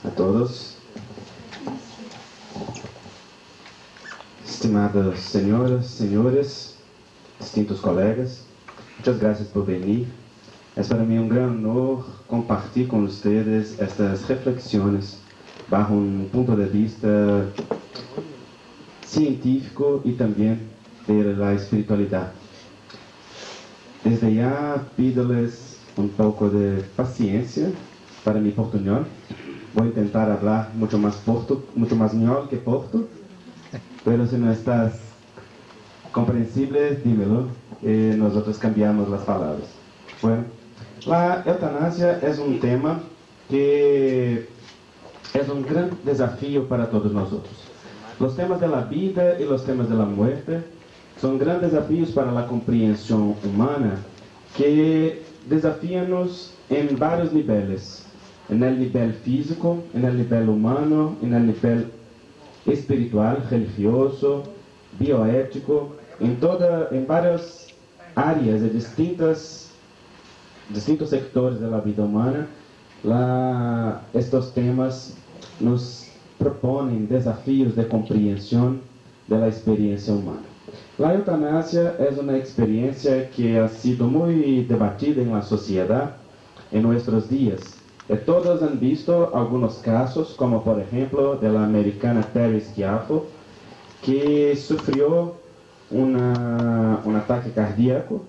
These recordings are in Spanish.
a todos. Estimadas senhoras, senhores, distintos colegas, muchas gracias por venir. Es para mí un gran honor compartir con ustedes estas reflexiones bajo un punto de vista científico y también de la espiritualidad. Desde ya pido-les un poco de paciencia para mi portuñol. Voy a intentar hablar mucho más ñol que porto, pero si no estás comprensible, dímelo, nosotros cambiamos las palabras. Bueno, la eutanasia es un tema que es un gran desafío para todos nosotros. Los temas de la vida y los temas de la muerte son grandes desafíos para la comprensión humana que desafían-nos en varios niveles. En el nivel físico, en el nivel humano, en el nivel espiritual, religioso, bioético, en varias áreas de distintos sectores de la vida humana. Estos temas nos proponen desafíos de comprensión de la experiencia humana. La eutanasia es una experiencia que ha sido muy debatida en la sociedad en nuestros días. Todos han visto algunos casos, como por ejemplo de la americana Terri Schiaffo, que sufrió un ataque cardíaco,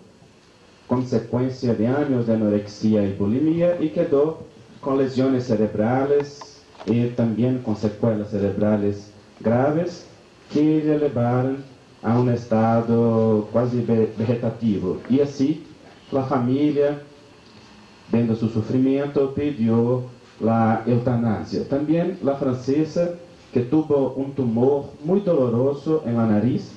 consecuencia de años de anorexia y bulimia, y quedó con lesiones cerebrales y también con secuelas cerebrales graves que le llevaron a un estado quase vegetativo. Y así la familia, viendo su sufrimiento, pidió la eutanasia. También la francesa, que tuvo un tumor muy doloroso en la nariz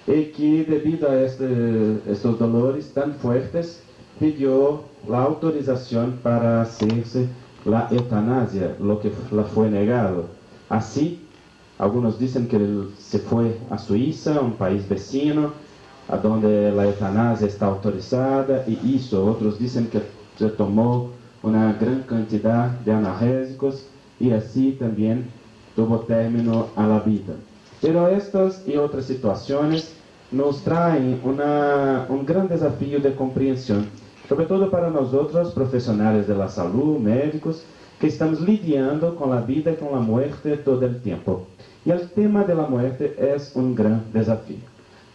y que debido a estos dolores tan fuertes pidió la autorización para hacerse la eutanasia, lo que la fue negado. Así, algunos dicen que él se fue a Suiza, un país vecino, a donde la eutanasia está autorizada y hizo. Otros dicen que se tomó una gran cantidad de analgésicos y así también tuvo término a la vida. Pero estas y otras situaciones nos traen un gran desafío de comprensión, sobre todo para nosotros, profesionales de la salud, médicos, que estamos lidiando con la vida y con la muerte todo el tiempo. Y el tema de la muerte es un gran desafío.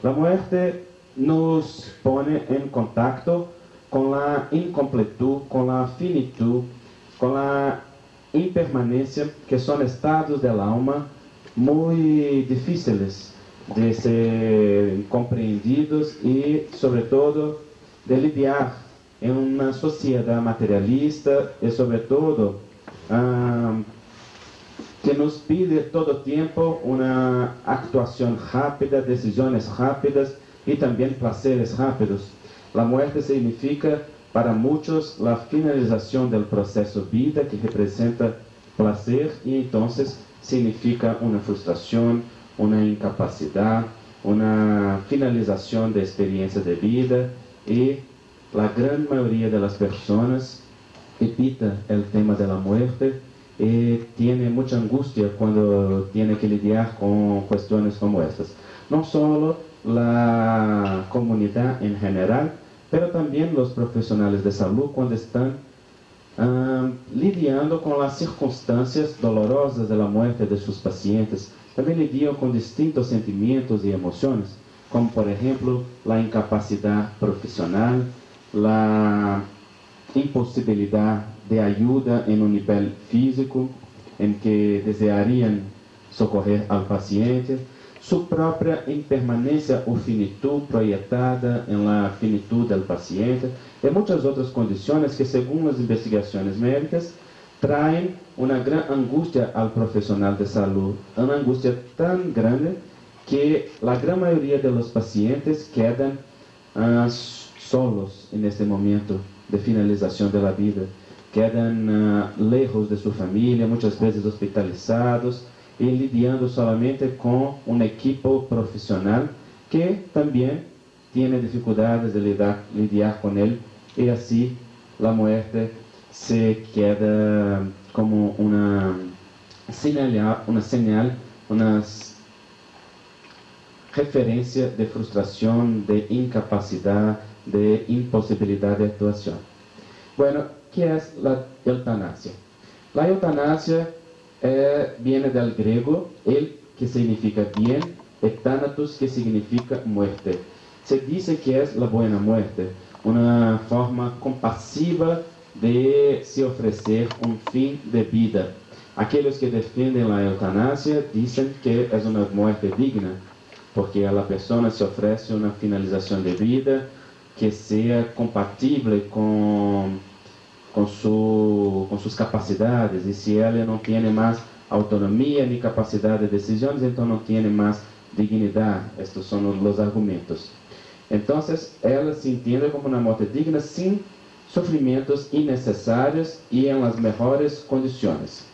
La muerte nos pone en contacto con la incompletud, con la finitud, con la impermanencia, que son estados del alma muy difíciles de ser comprendidos y sobre todo de lidiar en una sociedad materialista y sobre todo que nos pide todo tiempo una actuación rápida, decisiones rápidas y también placeres rápidos. La muerte significa para muchos la finalización del proceso vida, que representa placer, y entonces significa una frustración, una incapacidad, una finalización de experiencia de vida, y la gran mayoría de las personas evita el tema de la muerte y tiene mucha angustia cuando tiene que lidiar con cuestiones como estas. No solo la comunidad en general, pero también los profesionales de salud cuando están lidiando con las circunstancias dolorosas de la muerte de sus pacientes. También lidian con distintos sentimientos y emociones, como por ejemplo la incapacidad profesional, la imposibilidad de ayuda en un nivel físico en que desearían socorrer al paciente, su propia impermanencia o finitud proyectada en la finitud del paciente y muchas otras condiciones que, según las investigaciones médicas, traen una gran angustia al profesional de salud, una angustia tan grande que la gran mayoría de los pacientes quedan solos en este momento de finalización de la vida, quedan lejos de su familia, muchas veces hospitalizados y lidiando solamente con un equipo profesional que también tiene dificultades de lidiar con él, y así la muerte se queda como una señal, una referencia de frustración, de incapacidad, de imposibilidad de actuación. Bueno, ¿qué es la eutanasia? La eutanasia viene del griego, que significa bien, y thanatos, que significa muerte. Se dice que es la buena muerte, una forma compasiva de se ofrecer un fin de vida. Aquellos que defienden la eutanasia dicen que es una muerte digna, porque a la persona se ofrece una finalización de vida que sea compatible con sus capacidades, y si ella no tiene más autonomía ni capacidad de decisiones, entonces no tiene más dignidad. Estos son los argumentos. Entonces, ella se entiende como una muerte digna, sin sufrimientos innecesarios y en las mejores condiciones.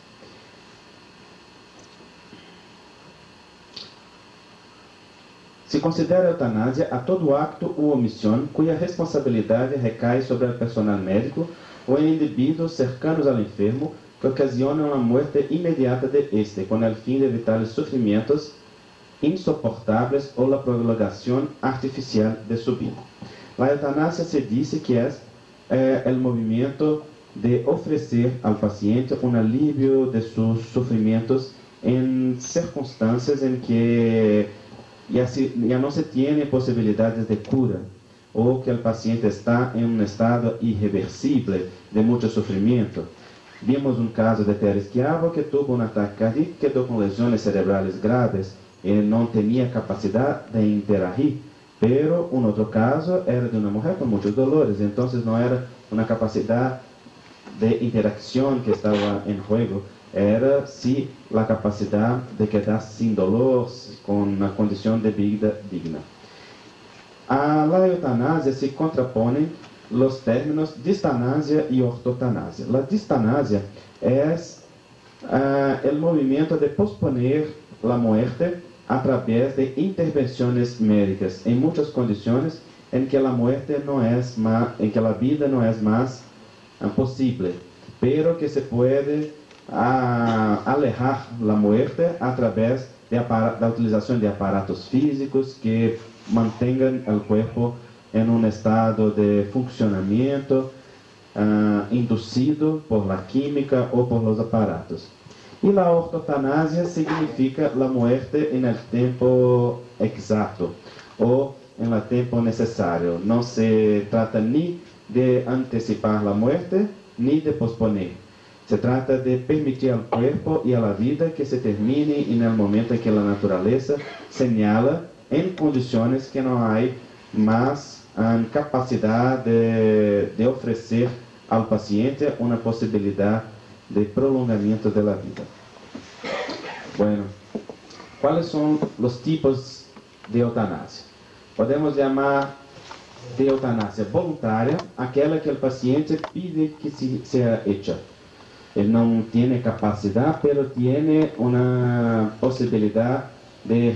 Se considera eutanasia a todo acto ou omissão cuja responsabilidade recai sobre o personal médico ou em indivíduos cercanos ao enfermo que ocasionam a muerte imediata de este, com o fim de evitar os sofrimentos insoportáveis ou a prolongação artificial de sua vida. A eutanasia se diz que é o movimento de oferecer ao paciente um alívio de seus sofrimentos em circunstâncias em que ya no se tiene posibilidades de cura, o que el paciente está en un estado irreversible de mucho sufrimiento. Vimos un caso de Teres Schiavo que tuvo un ataque cardíaco, quedó con lesiones cerebrales graves y no tenía capacidad de interagir. Pero un otro caso era de una mujer con muchos dolores, entonces no era una capacidad de interacción que estaba en juego, era sí la capacidad de quedar sin dolor, con una condición de vida digna. A la eutanasia se contraponen los términos distanasia y ortotanasia. La distanasia es el movimiento de posponer la muerte a través de intervenciones médicas en muchas condiciones en que la muerte no es más, en que la vida no es más posible, pero que se puede alejar la muerte a través de la utilización de aparatos físicos que mantengan el cuerpo en un estado de funcionamiento inducido por la química o por los aparatos. Y la ortotanasia significa la muerte en el tiempo exacto o en el tiempo necesario. No se trata ni de anticipar la muerte ni de posponer. Se trata de permitir al cuerpo y a la vida que se termine en el momento en que la naturaleza señala en condiciones que no hay más capacidad de ofrecer al paciente una posibilidad de prolongamiento de la vida. Bueno, ¿cuáles son los tipos de eutanasia? Podemos llamar de eutanasia voluntaria aquella que el paciente pide que sea hecha. Él no tiene capacidad, pero tiene una posibilidad de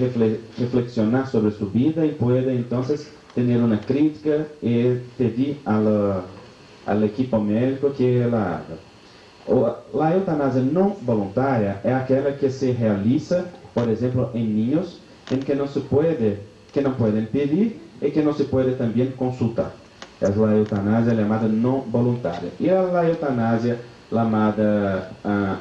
reflexionar sobre su vida y puede entonces tener una crítica y pedir al equipo médico que la haga. La eutanasia no voluntaria es aquella que se realiza, por ejemplo, en niños en que no pueden pedir y que no se puede también consultar. Es la eutanasia llamada no voluntaria. Y la eutanasia llamada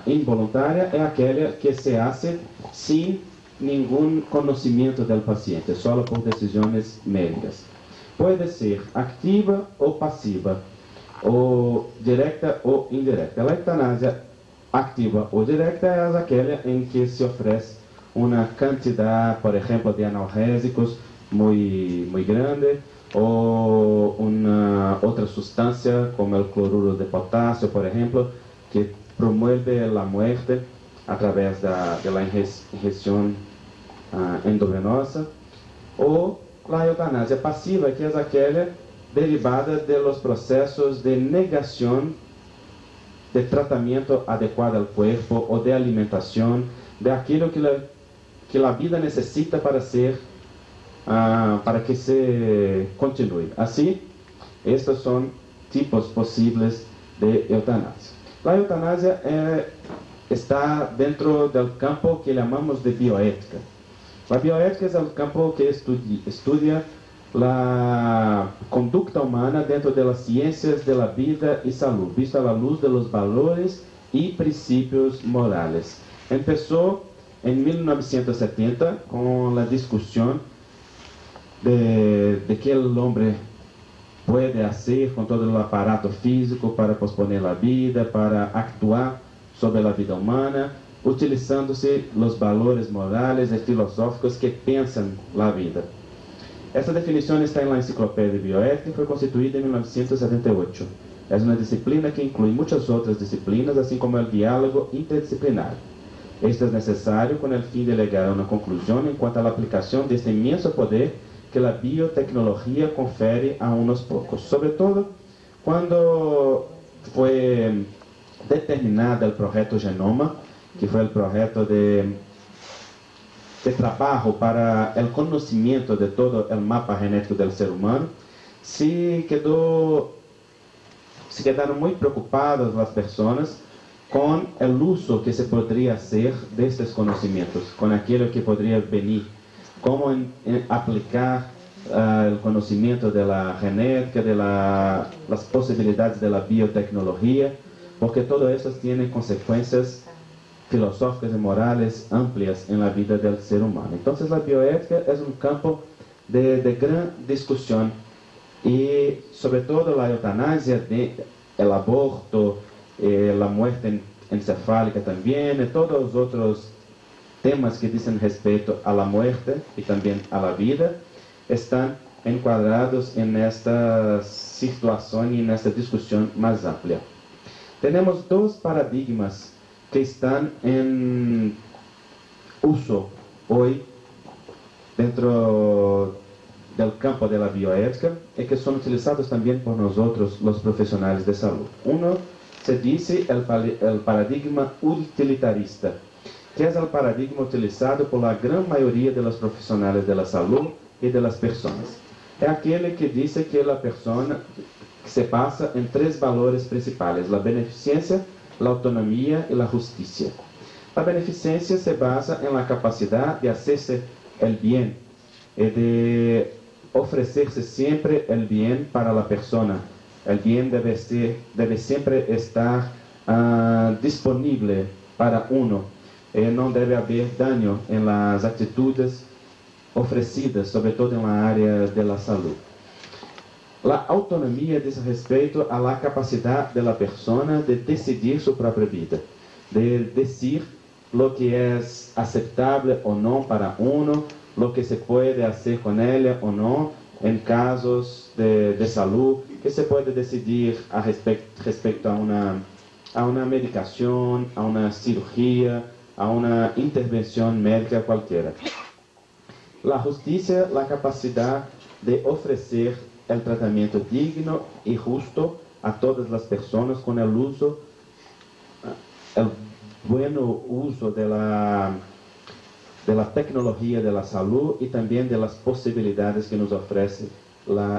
involuntaria es aquella que se hace sin ningún conocimiento del paciente, solo por decisiones médicas. Puede ser activa o pasiva, o directa o indirecta. La eutanasia activa o directa es aquella en que se ofrece una cantidad, por ejemplo, de analgésicos muy grande, o una otra sustancia como el cloruro de potasio, por ejemplo, que promueve la muerte a través de la ingestión endovenosa, o la eutanasia pasiva, que es aquella derivada de los procesos de negación de tratamiento adecuado al cuerpo o de alimentación, de aquello que la vida necesita para que se continúe. Así, estos son tipos posibles de eutanasia. La eutanasia está dentro del campo que llamamos de bioética. La bioética es el campo que estudia la conducta humana dentro de las ciencias de la vida y salud, visto a la luz de los valores y principios morales. Empezó en 1970 con la discusión de qué el hombre puede hacer con todo el aparato físico para posponer la vida, para actuar sobre la vida humana, utilizándose los valores morales y filosóficos que piensan la vida. Esta definición está en la Enciclopedia de Bioética y fue constituida en 1978. Es una disciplina que incluye muchas otras disciplinas, así como el diálogo interdisciplinar. Esto es necesario con el fin de llegar a una conclusión en cuanto a la aplicación de este inmenso poder que la biotecnología confiere a unos pocos. Sobre todo cuando fue determinado el proyecto Genoma, que fue el proyecto de trabajo para el conocimiento de todo el mapa genético del ser humano, se quedaron muy preocupadas las personas con el uso que se podría hacer de estos conocimientos, con aquello que podría venir, cómo aplicar el conocimiento de la genética, de las posibilidades de la biotecnología, porque todo eso tiene consecuencias filosóficas y morales amplias en la vida del ser humano. Entonces la bioética es un campo de gran discusión y sobre todo la eutanasia, el aborto, la muerte encefálica también, y todos los otros temas que dicen respecto a la muerte y también a la vida, están encuadrados en esta situación y en esta discusión más amplia. Tenemos dos paradigmas que están en uso hoy dentro del campo de la bioética y que son utilizados también por nosotros los profesionales de salud. Uno se dice el paradigma utilitarista, que es el paradigma utilizado por la gran mayoría de los profesionales de la salud y de las personas. Es aquel que dice que la persona se basa en tres valores principales: la beneficencia, la autonomía y la justicia. La beneficencia se basa en la capacidad de hacerse el bien y de ofrecerse siempre el bien para la persona. El bien debe siempre estar disponible para uno. No debe haber daño en las actitudes ofrecidas, sobre todo en la área de la salud. La autonomía dice respecto a la capacidad de la persona de decidir su propia vida, de decir lo que es aceptable o no para uno, lo que se puede hacer con ella o no, en casos de salud, que se puede decidir respecto a una medicación, a una cirugía, a una intervención médica cualquiera. La justicia, la capacidad de ofrecer el tratamiento digno y justo a todas las personas con el buen uso de la tecnología de la salud y también de las posibilidades que nos ofrece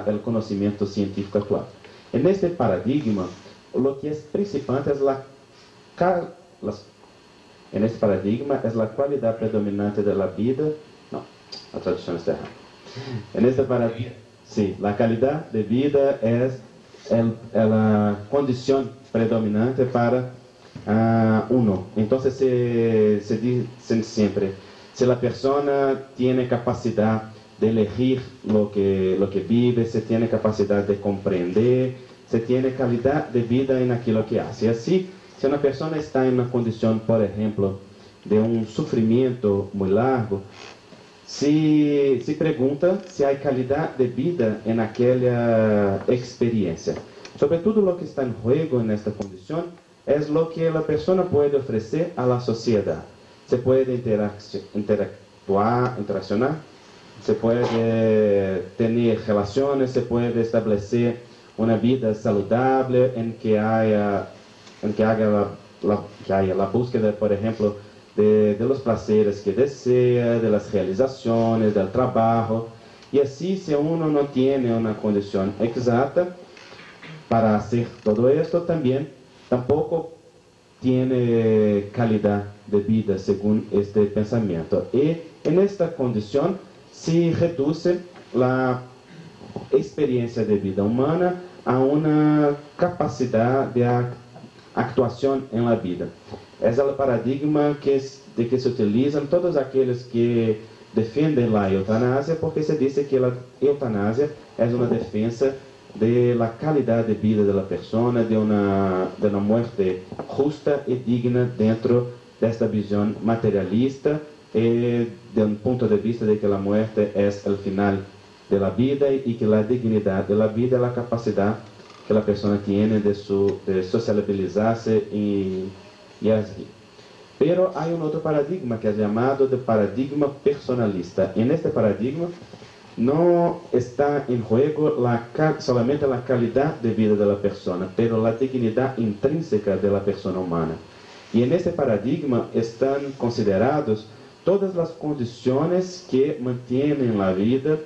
el conocimiento científico actual. En este paradigma, lo que es principal es en este paradigma es la cualidad predominante de la vida. No, la traducción está errada. En este paradigma, sí, la calidad de vida es la condición predominante para uno. Entonces se dice siempre, si la persona tiene capacidad de elegir lo que vive, se tiene capacidad de comprender, se tiene calidad de vida en aquello que hace. Así, si una persona está en una condición, por ejemplo, de un sufrimiento muy largo, se pregunta si hay calidad de vida en aquella experiencia. Sobre todo lo que está en juego en esta condición es lo que la persona puede ofrecer a la sociedad. Se puede interaccionar, se puede tener relaciones, se puede establecer una vida saludable en que haya la búsqueda, por ejemplo, de los placeres que desea, de las realizaciones, del trabajo. Y así, si uno no tiene una condición exacta para hacer todo esto, tampoco tiene calidad de vida según este pensamiento. Y en esta condición se reduce la experiencia de vida humana a una capacidad de actuación en la vida. Es el paradigma de que se utilizan todos aquellos que defienden la eutanasia, porque se dice que la eutanasia es una defensa de la calidad de vida de la persona, de una muerte justa y digna dentro de esta visión materialista, de un punto de vista de que la muerte es el final de la vida y que la dignidad de la vida es la capacidad que la persona tiene de sociabilizarse y así. Pero hay un otro paradigma que es llamado de paradigma personalista. En este paradigma no está en juego solamente la calidad de vida de la persona, pero la dignidad intrínseca de la persona humana. Y en este paradigma están considerados todas las condiciones que mantienen la vida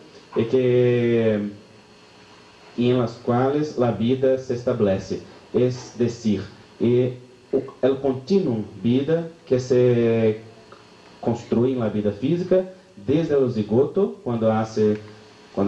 y en las cuales la vida se establece. Es decir, el continuum vida que se construye en la vida física desde el zigoto, cuando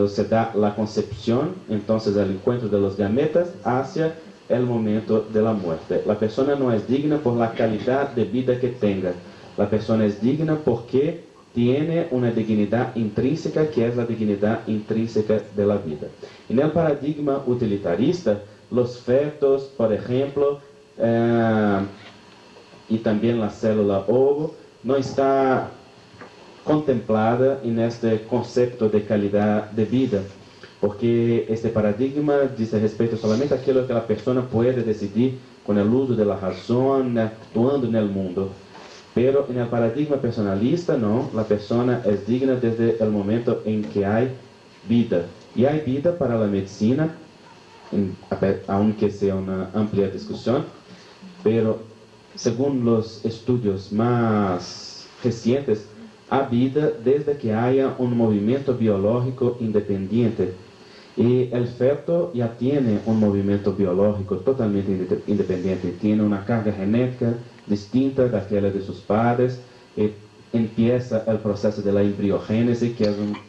se da la concepción, entonces el encuentro de los gametas, hacia el momento de la muerte. La persona no es digna por la calidad de vida que tenga. La persona es digna porque tiene una dignidad intrínseca, que es la dignidad intrínseca de la vida. En el paradigma utilitarista, los fetos, por ejemplo, y también la célula ovo, no está contemplada en este concepto de calidad de vida, porque este paradigma dice respeto solamente a aquello que la persona puede decidir con el uso de la razón, actuando en el mundo. Pero en el paradigma personalista, no, la persona es digna desde el momento en que hay vida. Y hay vida para la medicina, aunque sea una amplia discusión, pero según los estudios más recientes, hay vida desde que haya un movimiento biológico independiente. Y el feto ya tiene un movimiento biológico totalmente independiente, tiene una carga genética distinta de aquella de sus padres, y empieza el proceso de la embriogénesis, que es una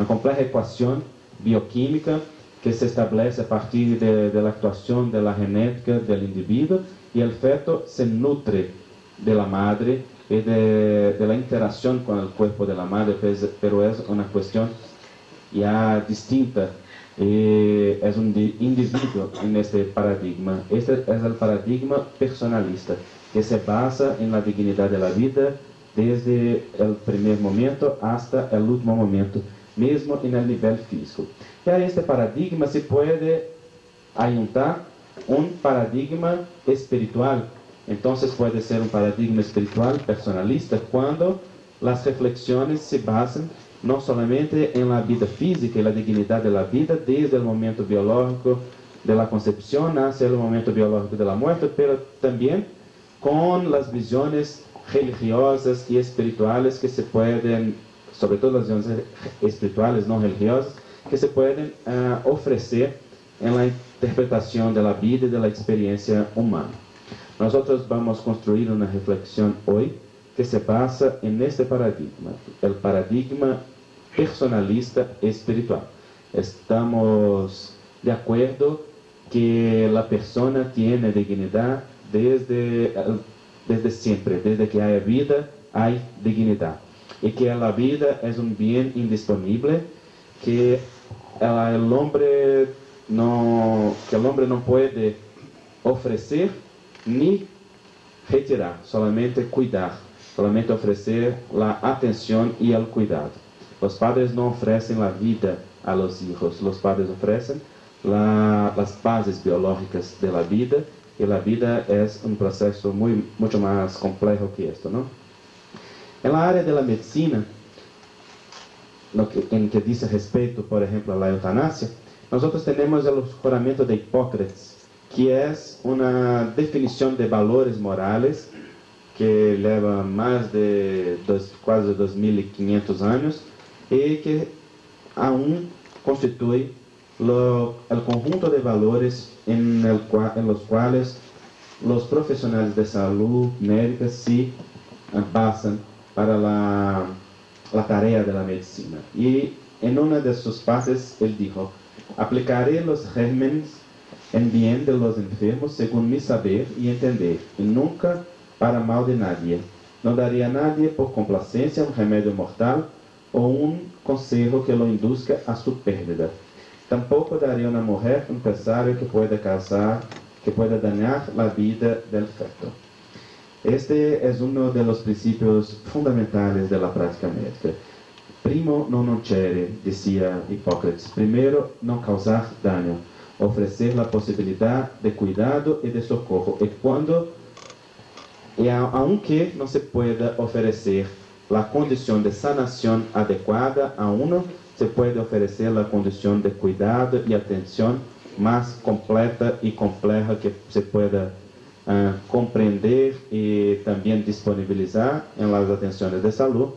compleja ecuación bioquímica que se establece a partir de la actuación de la genética del individuo, y el feto se nutre de la madre y de la interacción con el cuerpo de la madre, pero es una cuestión ya distinta. Es un individuo en este paradigma. Este es el paradigma personalista, que se basa en la dignidad de la vida desde el primer momento hasta el último momento, mesmo en el nivel físico. Y a este paradigma se puede ayuntar un paradigma espiritual. Entonces puede ser un paradigma espiritual personalista cuando las reflexiones se basan no solamente en la vida física y la dignidad de la vida desde el momento biológico de la concepción hacia el momento biológico de la muerte, pero también con las visiones religiosas y espirituales que se pueden, sobre todo las visiones espirituales no religiosas, que se pueden ofrecer en la interpretación de la vida y de la experiencia humana. Nosotros vamos a construir una reflexión hoy que se basa en este paradigma, el paradigma personalista espiritual. Estamos de acuerdo que la persona tiene dignidad desde siempre, desde que hay vida, hay dignidad. Y que la vida es un bien indisponible que el hombre no puede ofrecer ni retirar, solamente cuidar, solamente ofrecer la atención y el cuidado. Los padres no ofrecen la vida a los hijos, los padres ofrecen las bases biológicas de la vida, y la vida es un proceso mucho más complejo que esto, ¿no? En la área de la medicina, en que dice respecto, por ejemplo, a la eutanasia, nosotros tenemos el juramento de Hipócrates, que es una definición de valores morales que lleva más de quase 2.500 años y que aún constituye el conjunto de valores en los cuales los profesionales de salud médica se basan para la tarea de la medicina. Y en una de sus partes él dijo: aplicaré los regímenes en bien de los enfermos según mi saber y entender, y nunca para mal de nadie. No daría a nadie por complacencia un remedio mortal o un consejo que lo induzca a su pérdida. Tampoco daría a una mujer un empresario que pueda dañar la vida del feto. Este es uno de los principios fundamentales de la práctica médica. Primo non nocere, decía Hipócrates. Primero, no causar daño, ofrecer la posibilidad de cuidado y de socorro. Aunque no se pueda ofrecer la condición de sanación adecuada a uno, se puede ofrecer la condición de cuidado y atención más completa y compleja que se pueda comprender y también disponibilizar en las atenciones de salud,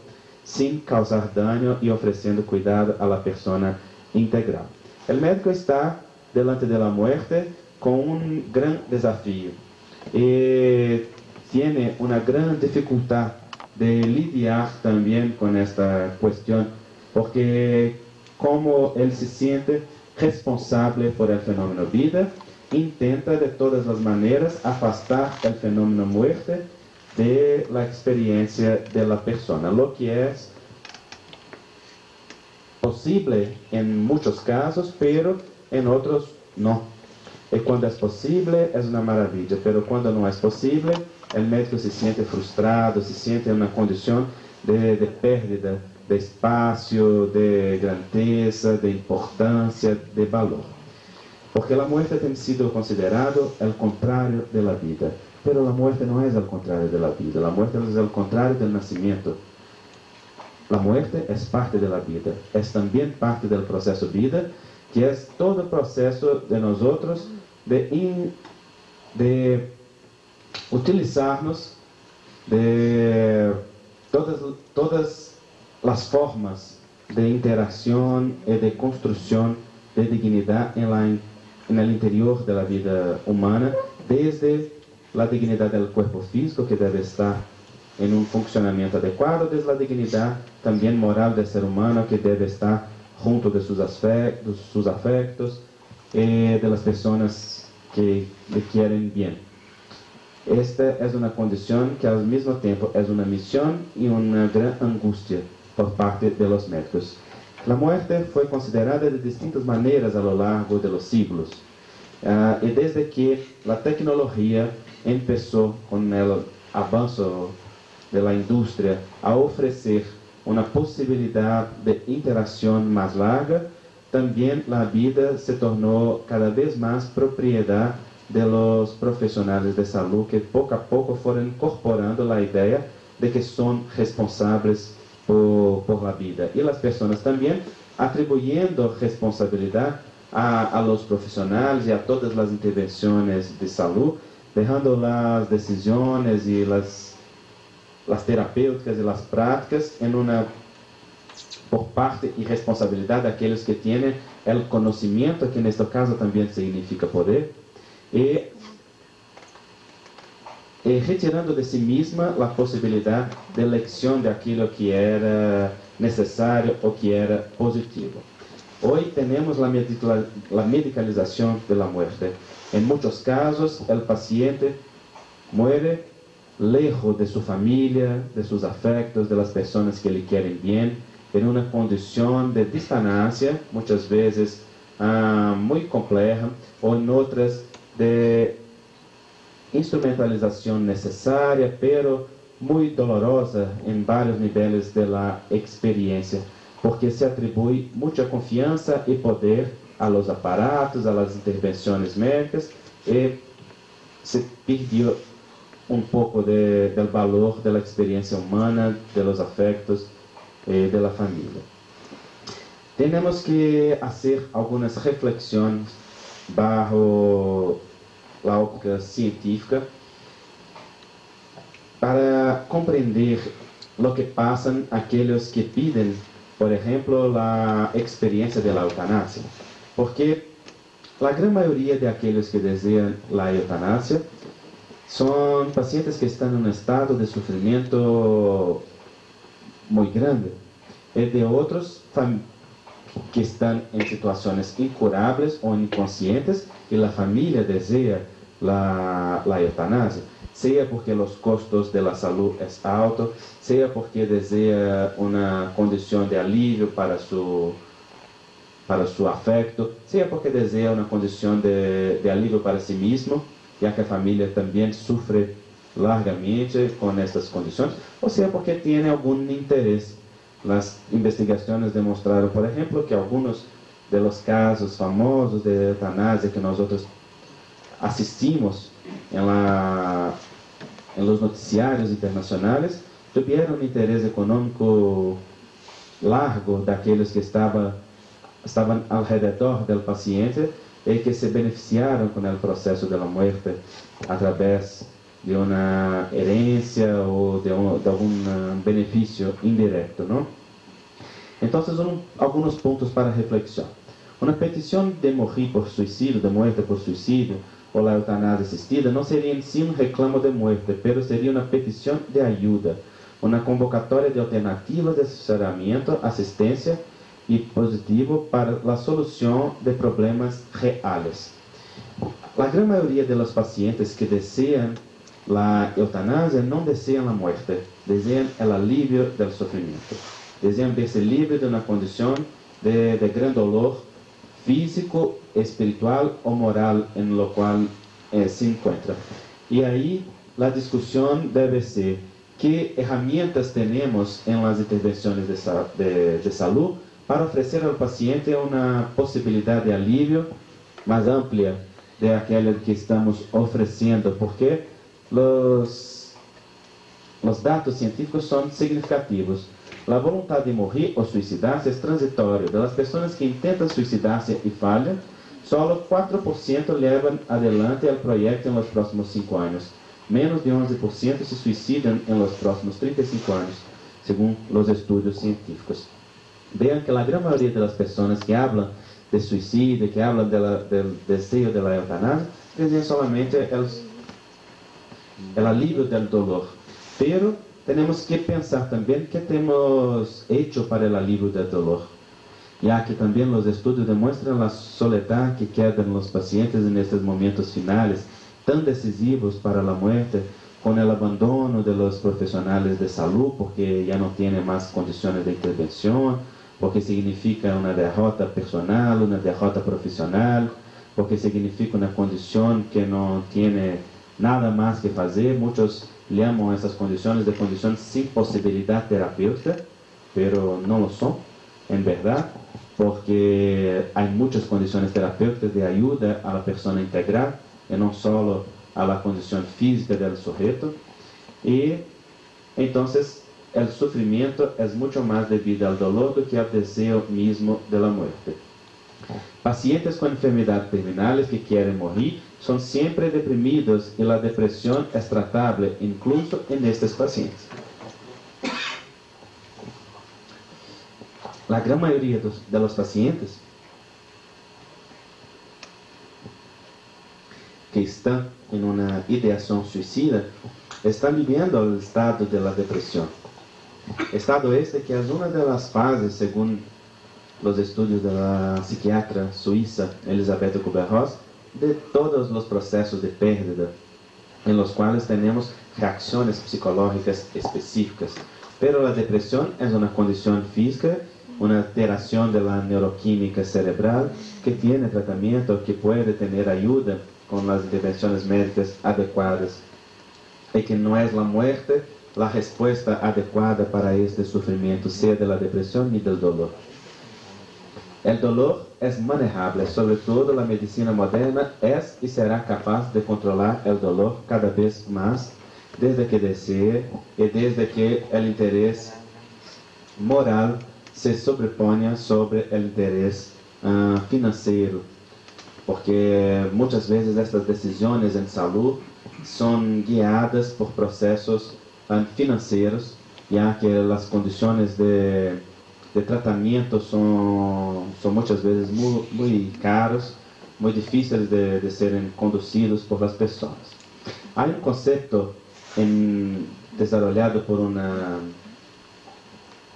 sin causar daño y ofreciendo cuidado a la persona integral. El médico está delante de la muerte con un gran desafío y tiene una gran dificultad de lidiar también con esta cuestión, porque como él se siente responsable por el fenómeno vida, intenta de todas las maneras afastar el fenómeno muerte de la experiencia de la persona, lo que es posible en muchos casos, pero en otros no. Y cuando es posible es una maravilla, pero cuando no es posible, el médico se siente frustrado, se siente en una condición de pérdida de espacio, de grandeza, de importancia, de valor. Porque la muerte ha sido considerado el contrario de la vida. Pero la muerte no es el contrario de la vida, la muerte es el contrario del nacimiento. La muerte es parte de la vida, es también parte del proceso vida, que es todo el proceso de nosotros de utilizarnos de todas las formas de interacción y de construcción de dignidad en el interior de la vida humana, desde la dignidad del cuerpo físico, que debe estar en un funcionamiento adecuado, desde la dignidad también moral del ser humano, que debe estar junto de sus afectos, de las personas que le quieren bien. Esta es una condición que al mismo tiempo es una misión y una gran angustia por parte de los médicos. La muerte fue considerada de distintas maneras a lo largo de los siglos. Y desde que la tecnología empezó con el avance de la industria a ofrecer una posibilidad de interacción más larga, también la vida se tornó cada vez más propiedad de los profesionales de salud, que poco a poco fueron incorporando la idea de que son responsables por la vida. Y las personas también atribuyendo responsabilidad a los profesionales y a todas las intervenciones de salud, dejando las decisiones y las terapéuticas y las prácticas por parte y responsabilidad de aquellos que tienen el conocimiento, que en este caso también significa poder, y retirando de sí misma la posibilidad de elección de aquello que era necesario o que era positivo. Hoy tenemos la medicalización de la muerte. En muchos casos el paciente muere lejos de su familia, de sus afectos, de las personas que le quieren bien, en una condición de distancia, muchas veces muy compleja, o en otras de instrumentalización necesaria, pero muy dolorosa en varios niveles de la experiencia, porque se atribuye mucha confianza y poder a los aparatos, a las intervenciones médicas, y se perdió un poco del valor de la experiencia humana, de los afectos, de la familia. Tenemos que hacer algunas reflexiones bajo la óptica científica para comprender lo que pasan aquellos que piden, por ejemplo, la experiencia de la eutanasia. porque la gran mayoría de aquellos que desean la eutanasia son pacientes que están en un estado de sufrimiento muy grande, y de otros que están en situaciones incurables o inconscientes y la familia desea la eutanasia, sea porque los costos de la salud es alto, sea porque desea una condición de alivio para su afecto, sea porque desea una condición de alivio para sí mismo, ya que la familia también sufre largamente con estas condiciones, o sea porque tiene algún interés. Las investigaciones demostraron, por ejemplo, que algunos de los casos famosos de eutanasia que nosotros asistimos en los noticiarios internacionales tuvieron un interés económico largo de aquellos que estaban alrededor del paciente y que se beneficiaron con el proceso de la muerte a través de una herencia o de algún beneficio indirecto, ¿no? Entonces, algunos puntos para reflexión. Una petición de morir por suicidio, de muerte por suicidio, o la eutanasia asistida, no sería en sí un reclamo de muerte, pero sería una petición de ayuda, una convocatoria de alternativas de asesoramiento, asistencia y positivo para la solución de problemas reales. La gran mayoría de los pacientes que desean la eutanasia no desean la muerte, desean el alivio del sufrimiento, desean verse libre de una condición de gran dolor físico, espiritual o moral en lo cual se encuentra. Y ahí la discusión debe ser qué herramientas tenemos en las intervenciones de salud para ofrecer al paciente una posibilidad de alivio más amplia de aquella que estamos ofreciendo, porque los datos científicos son significativos. La voluntad de morir o suicidarse es transitoria. De las personas que intentan suicidarse y fallan, solo 4% llevan adelante el proyecto en los próximos 5 años. Menos de 11% se suicidan en los próximos 35 años, según los estudios científicos. Vean que la gran mayoría de las personas que hablan de suicidio, que hablan del deseo de la eutanasia, desean solamente el alivio del dolor. Pero tenemos que pensar también qué hemos hecho para el alivio del dolor, ya que también los estudios demuestran la soledad que quedan los pacientes en estos momentos finales, tan decisivos para la muerte, con el abandono de los profesionales de salud, porque ya no tienen más condiciones de intervención, porque significa una derrota personal, una derrota profesional, porque significa una condición que no tiene nada más que hacer. Muchos llaman estas condiciones de condiciones sin posibilidad terapéutica, pero no lo son, en verdad, porque hay muchas condiciones terapéuticas de ayuda a la persona integral, y no solo a la condición física del sujeto. Y entonces el sufrimiento es mucho más debido al dolor do que al deseo mismo de la muerte. Pacientes con enfermedades terminales que quieren morir son siempre deprimidos y la depresión es tratable incluso en estos pacientes. La gran mayoría de los pacientes que están en una ideación suicida están viviendo el estado de la depresión. Estado este que es una de las fases, según los estudios de la psiquiatra suiza Elisabeth Kübler-Ross, de todos los procesos de pérdida, en los cuales tenemos reacciones psicológicas específicas. Pero la depresión es una condición física, una alteración de la neuroquímica cerebral que tiene tratamiento, que puede tener ayuda con las intervenciones médicas adecuadas, y que no es la muerte la respuesta adecuada para este sufrimiento, sea de la depresión ni del dolor. El dolor es manejable, sobre todo la medicina moderna es y será capaz de controlar el dolor cada vez más, desde que desee y desde que el interés moral se sobreponga sobre el interés financiero, porque muchas veces estas decisiones en salud son guiadas por procesos financieros, ya que las condiciones de de tratamiento son muchas veces muy caros, muy difíciles de ser conducidos por las personas. Hay un concepto desarrollado por una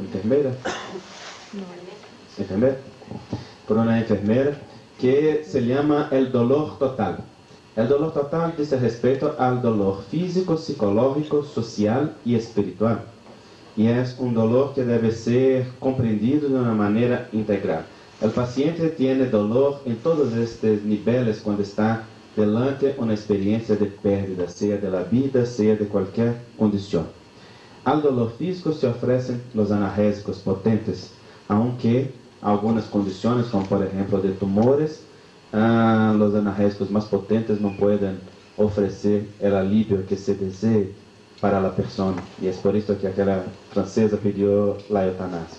enfermera, por una enfermera, que se llama el dolor total. El dolor total dice respecto al dolor físico, psicológico, social y espiritual. Y es un dolor que debe ser comprendido de una manera integral. El paciente tiene dolor en todos estos niveles cuando está delante de una experiencia de pérdida, sea de la vida, sea de cualquier condición. Al dolor físico se ofrecen los analgésicos potentes, aunque algunas condiciones, como por ejemplo de tumores, los analgésicos más potentes no pueden ofrecer el alivio que se desee para la persona, y es por esto que aquella francesa pidió la eutanasia.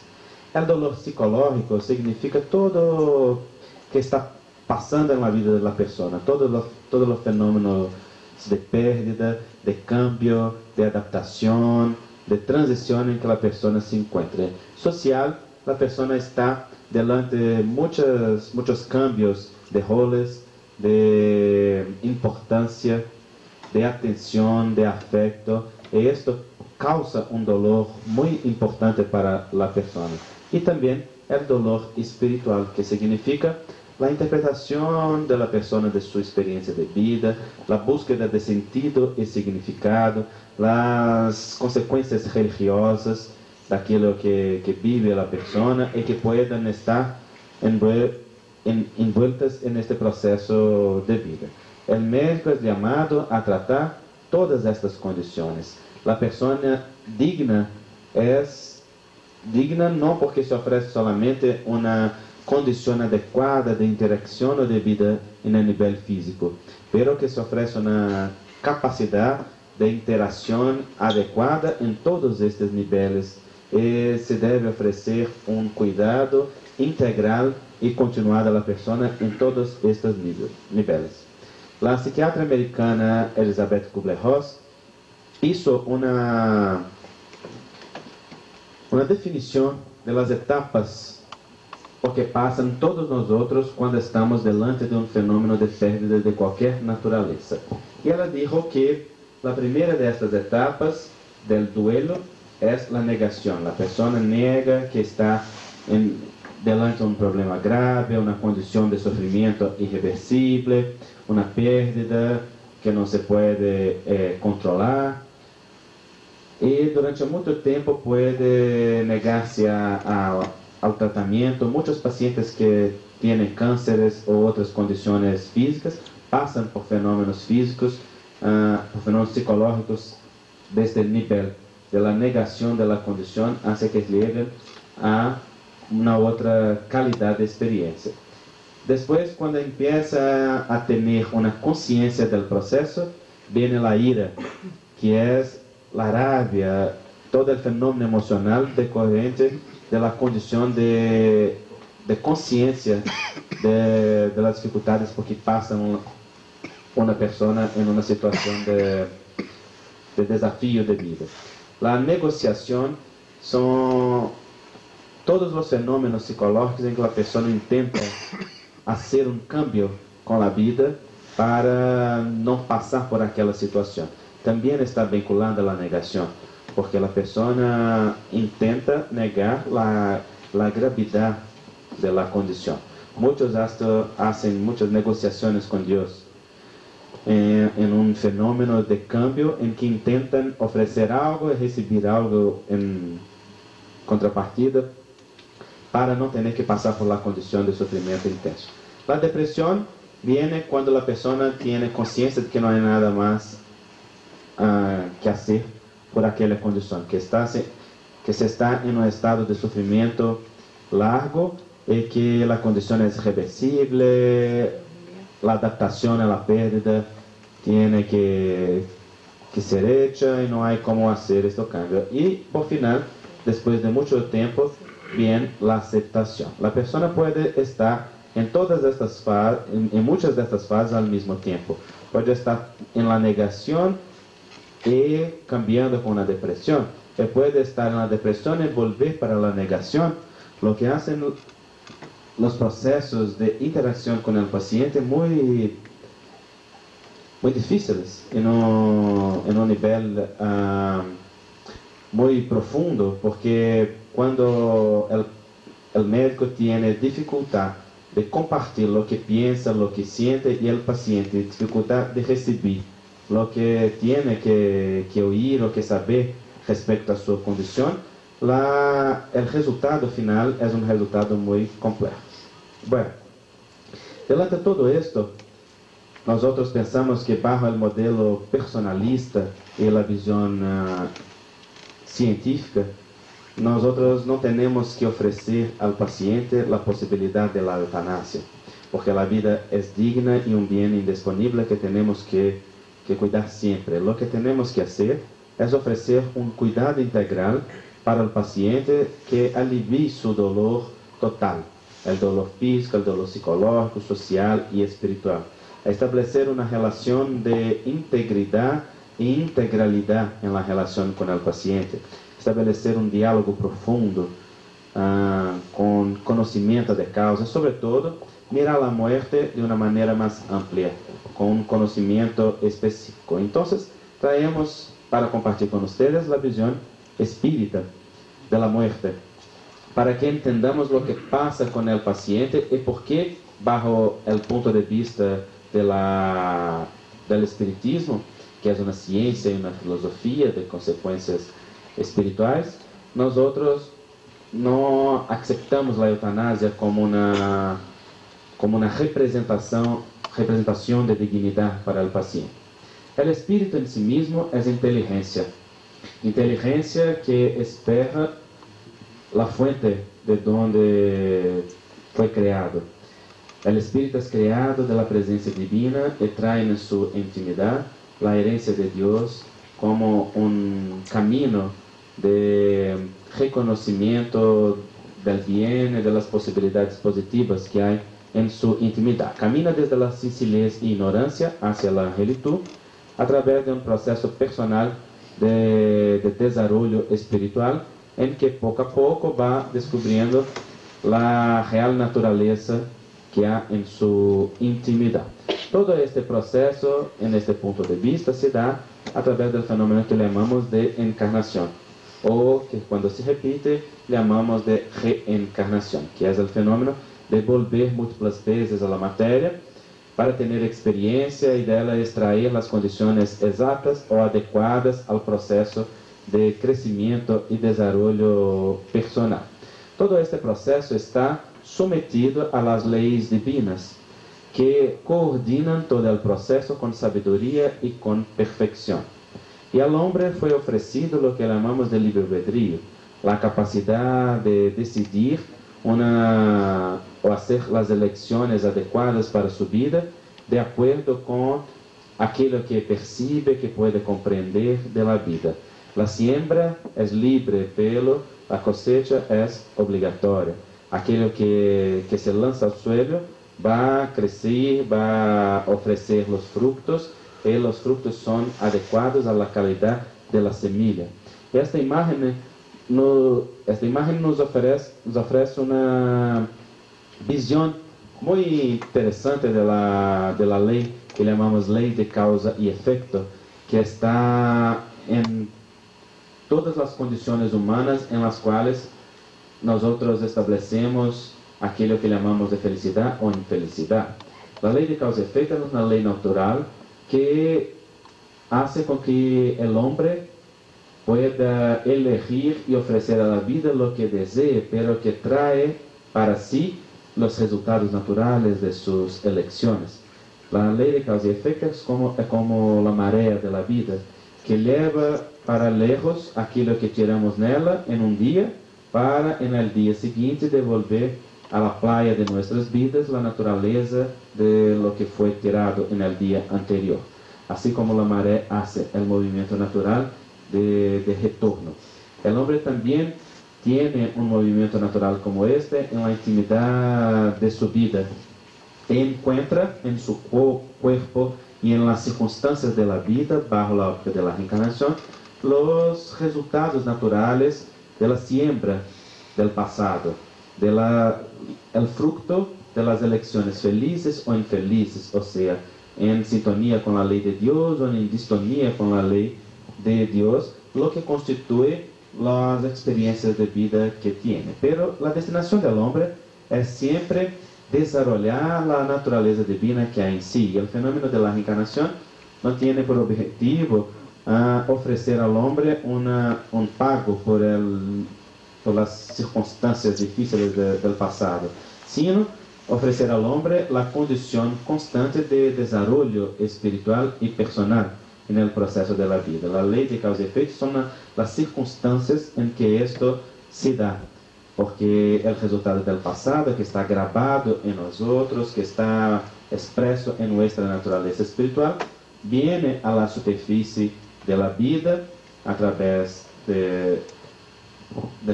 El dolor psicológico significa todo que está pasando en la vida de la persona, todos los fenómenos de pérdida, de cambio, de adaptación, de transición en que la persona se encuentre. Social, la persona está delante de muchos cambios de roles, de importancia, de atención, de afecto, y esto causa un dolor muy importante para la persona. Y también el dolor espiritual, que significa la interpretación de la persona de su experiencia de vida, la búsqueda de sentido y significado, las consecuencias religiosas de aquello que vive la persona y que puedan estar envueltas en este proceso de vida. El médico es llamado a tratar todas estas condiciones. La persona digna es digna no porque se ofrece solamente una condición adecuada de interacción o de vida en el nivel físico, pero que se ofrece una capacidad de interacción adecuada en todos estos niveles. Se debe ofrecer un cuidado integral y continuado a la persona en todos estos niveles. La psiquiatra americana Elizabeth Kubler-Ross hizo una definición de las etapas por que pasan todos nosotros cuando estamos delante de un fenómeno de pérdida de cualquier naturaleza. Y ella dijo que la primera de estas etapas del duelo es la negación. La persona niega que está delante de un problema grave, una condición de sufrimiento irreversible, una pérdida que no se puede controlar. Y durante mucho tiempo puede negarse al tratamiento. Muchos pacientes que tienen cánceres o otras condiciones físicas pasan por fenómenos físicos, por fenómenos psicológicos desde el nivel de la negación de la condición hasta que lleguen a una otra calidad de experiencia. Después, cuando empieza a tener una conciencia del proceso, viene la ira, que es la rabia, todo el fenómeno emocional decorrente de la condición de conciencia de las dificultades por que pasa una persona en una situación de desafío de vida. La negociación son todos los fenómenos psicológicos en que la persona intenta hacer un cambio con la vida para no pasar por aquella situación. También está vinculada a la negación, porque la persona intenta negar la gravedad de la condición. Muchos hasta hacen muchas negociaciones con Dios en un fenómeno de cambio en que intentan ofrecer algo y recibir algo en contrapartida para no tener que pasar por la condición de sufrimiento intenso. La depresión viene cuando la persona tiene conciencia de que no hay nada más que hacer por aquella condición, que se está en un estado de sufrimiento largo y que la condición es reversible, la adaptación a la pérdida tiene que ser hecha y no hay cómo hacer este cambio. Y por final, después de mucho tiempo, viene la aceptación. La persona puede estar en todas estas fases, en muchas de estas fases al mismo tiempo. Puede estar en la negación y cambiando con la depresión. Puede estar en la depresión y volver para la negación, lo que hacen los procesos de interacción con el paciente muy difíciles en un nivel muy profundo, porque cuando el médico tiene dificultad de compartir lo que piensa, lo que siente, y el paciente dificultad de recibir lo que tiene que oír o que saber respecto a su condición, el resultado final es un resultado muy complejo. Bueno, delante de todo esto, nosotros pensamos que bajo el modelo personalista y la visión científica, nosotros no tenemos que ofrecer al paciente la posibilidad de la eutanasia, porque la vida es digna y un bien indisponible que tenemos que cuidar siempre. Lo que tenemos que hacer es ofrecer un cuidado integral para el paciente que alivie su dolor total, el dolor físico, el dolor psicológico, social y espiritual. Establecer una relación de integridad e integralidad en la relación con el paciente. Estabelecer un diálogo profundo, con conocimiento de causa, sobre todo mirar la muerte de una manera más amplia, con un conocimiento específico. Entonces, traemos para compartir con ustedes la visión espírita de la muerte, para que entendamos lo que pasa con el paciente y por qué, bajo el punto de vista del espiritismo, que es una ciencia y una filosofía de consecuencias espirituales, nosotros no aceptamos la eutanasia como una representación de dignidad para el paciente. El espíritu en sí mismo es inteligencia que espera la fuente de donde fue creado. El espíritu es creado de la presencia divina y trae en su intimidad la herencia de Dios como un camino de reconocimiento del bien y de las posibilidades positivas que hay en su intimidad. Camina desde la sencillez e ignorancia hacia la angelitud a través de un proceso personal de desarrollo espiritual en que poco a poco va descubriendo la real naturaleza que hay en su intimidad. Todo este proceso, en este punto de vista, se da a través del fenómeno que llamamos de encarnación, o que cuando se repite llamamos de reencarnación, que es el fenómeno de volver múltiples veces a la materia para tener experiencia y de ella extraer las condiciones exactas o adecuadas al proceso de crecimiento y desarrollo personal. Todo este proceso está sometido a las leyes divinas que coordinan todo el proceso con sabiduría y con perfección. Y al hombre fue ofrecido lo que llamamos de libre albedrío, la capacidad de decidir o hacer las elecciones adecuadas para su vida de acuerdo con aquello que percibe, que puede comprender de la vida. La siembra es libre, pero la cosecha es obligatoria. Aquello que se lanza al suelo va a crecer, va a ofrecer los frutos, y los frutos son adecuados a la calidad de la semilla. Esta imagen nos ofrece una visión muy interesante de la ley que llamamos ley de causa y efecto, que está en todas las condiciones humanas en las cuales nosotros establecemos aquello que llamamos de felicidad o infelicidad. La ley de causa y efecto es una ley natural que hace con que el hombre pueda elegir y ofrecer a la vida lo que desee, pero que trae para sí los resultados naturales de sus elecciones. La ley de causa y efecto es como la marea de la vida, que lleva para lejos aquello que tiramos nela en un día, para en el día siguiente devolver a la playa de nuestras vidas la naturaleza de lo que fue tirado en el día anterior. Así como la marea hace el movimiento natural de retorno. El hombre también tiene un movimiento natural como este en la intimidad de su vida. Encuentra en su cuerpo y en las circunstancias de la vida, bajo la óptica de la reencarnación, los resultados naturales de la siembra del pasado. el fruto de las elecciones felices o infelices, o sea, en sintonía con la ley de Dios o en distonía con la ley de Dios, lo que constituye las experiencias de vida que tiene. Pero la destinación del hombre es siempre desarrollar la naturaleza divina que hay en sí. El fenómeno de la reencarnación no tiene por objetivo ofrecer al hombre un pago por las circunstancias difíciles del pasado, sino ofrecer al hombre la condición constante de desarrollo espiritual y personal en el proceso de la vida. La ley de causa y efecto son las circunstancias en que esto se da, porque el resultado del pasado que está grabado en nosotros, que está expreso en nuestra naturaleza espiritual, viene a la superficie de la vida a través de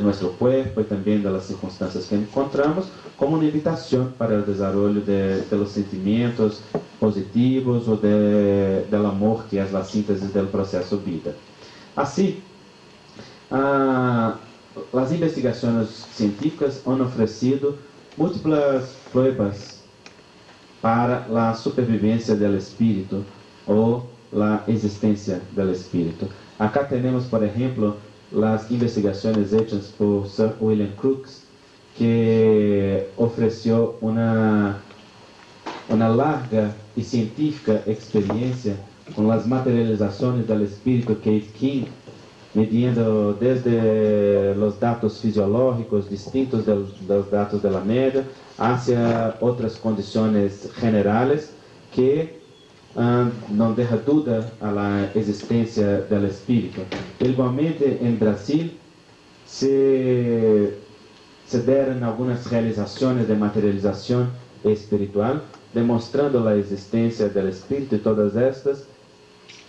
nuestro cuerpo y también de las circunstancias que encontramos, como una invitación para el desarrollo de los sentimientos positivos o del amor, que es la síntesis del proceso vida. Así, las investigaciones científicas han ofrecido múltiples pruebas para la supervivencia del espíritu o la existencia del espíritu. Acá tenemos, por ejemplo, las investigaciones hechas por Sir William Crookes, que ofreció una larga y científica experiencia con las materializaciones del espíritu Keith King, midiendo desde los datos fisiológicos distintos de los datos de la media hacia otras condiciones generales que no deja duda a la existencia del espíritu. Igualmente en Brasil se dieron algunas realizaciones de materialización espiritual, demostrando la existencia del espíritu, y todas estas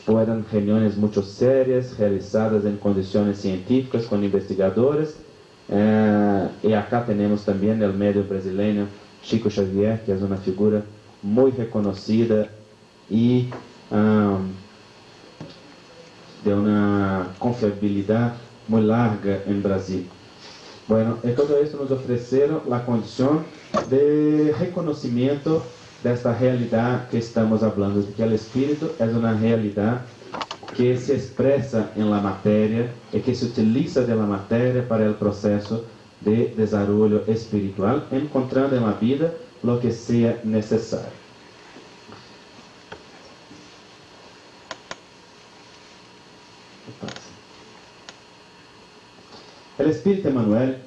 fueron reuniones muy serias, realizadas en condiciones científicas con investigadores. Y acá tenemos también el medio brasileño Chico Xavier, que es una figura muy reconocida y de una confiabilidad muy larga en Brasil. Bueno, y todo esto nos ofrecieron la condición de reconocimiento de esta realidad que estamos hablando, de que el espíritu es una realidad que se expresa en la materia y que se utiliza de la materia para el proceso de desarrollo espiritual, encontrando en la vida lo que sea necesario. El Espíritu Emmanuel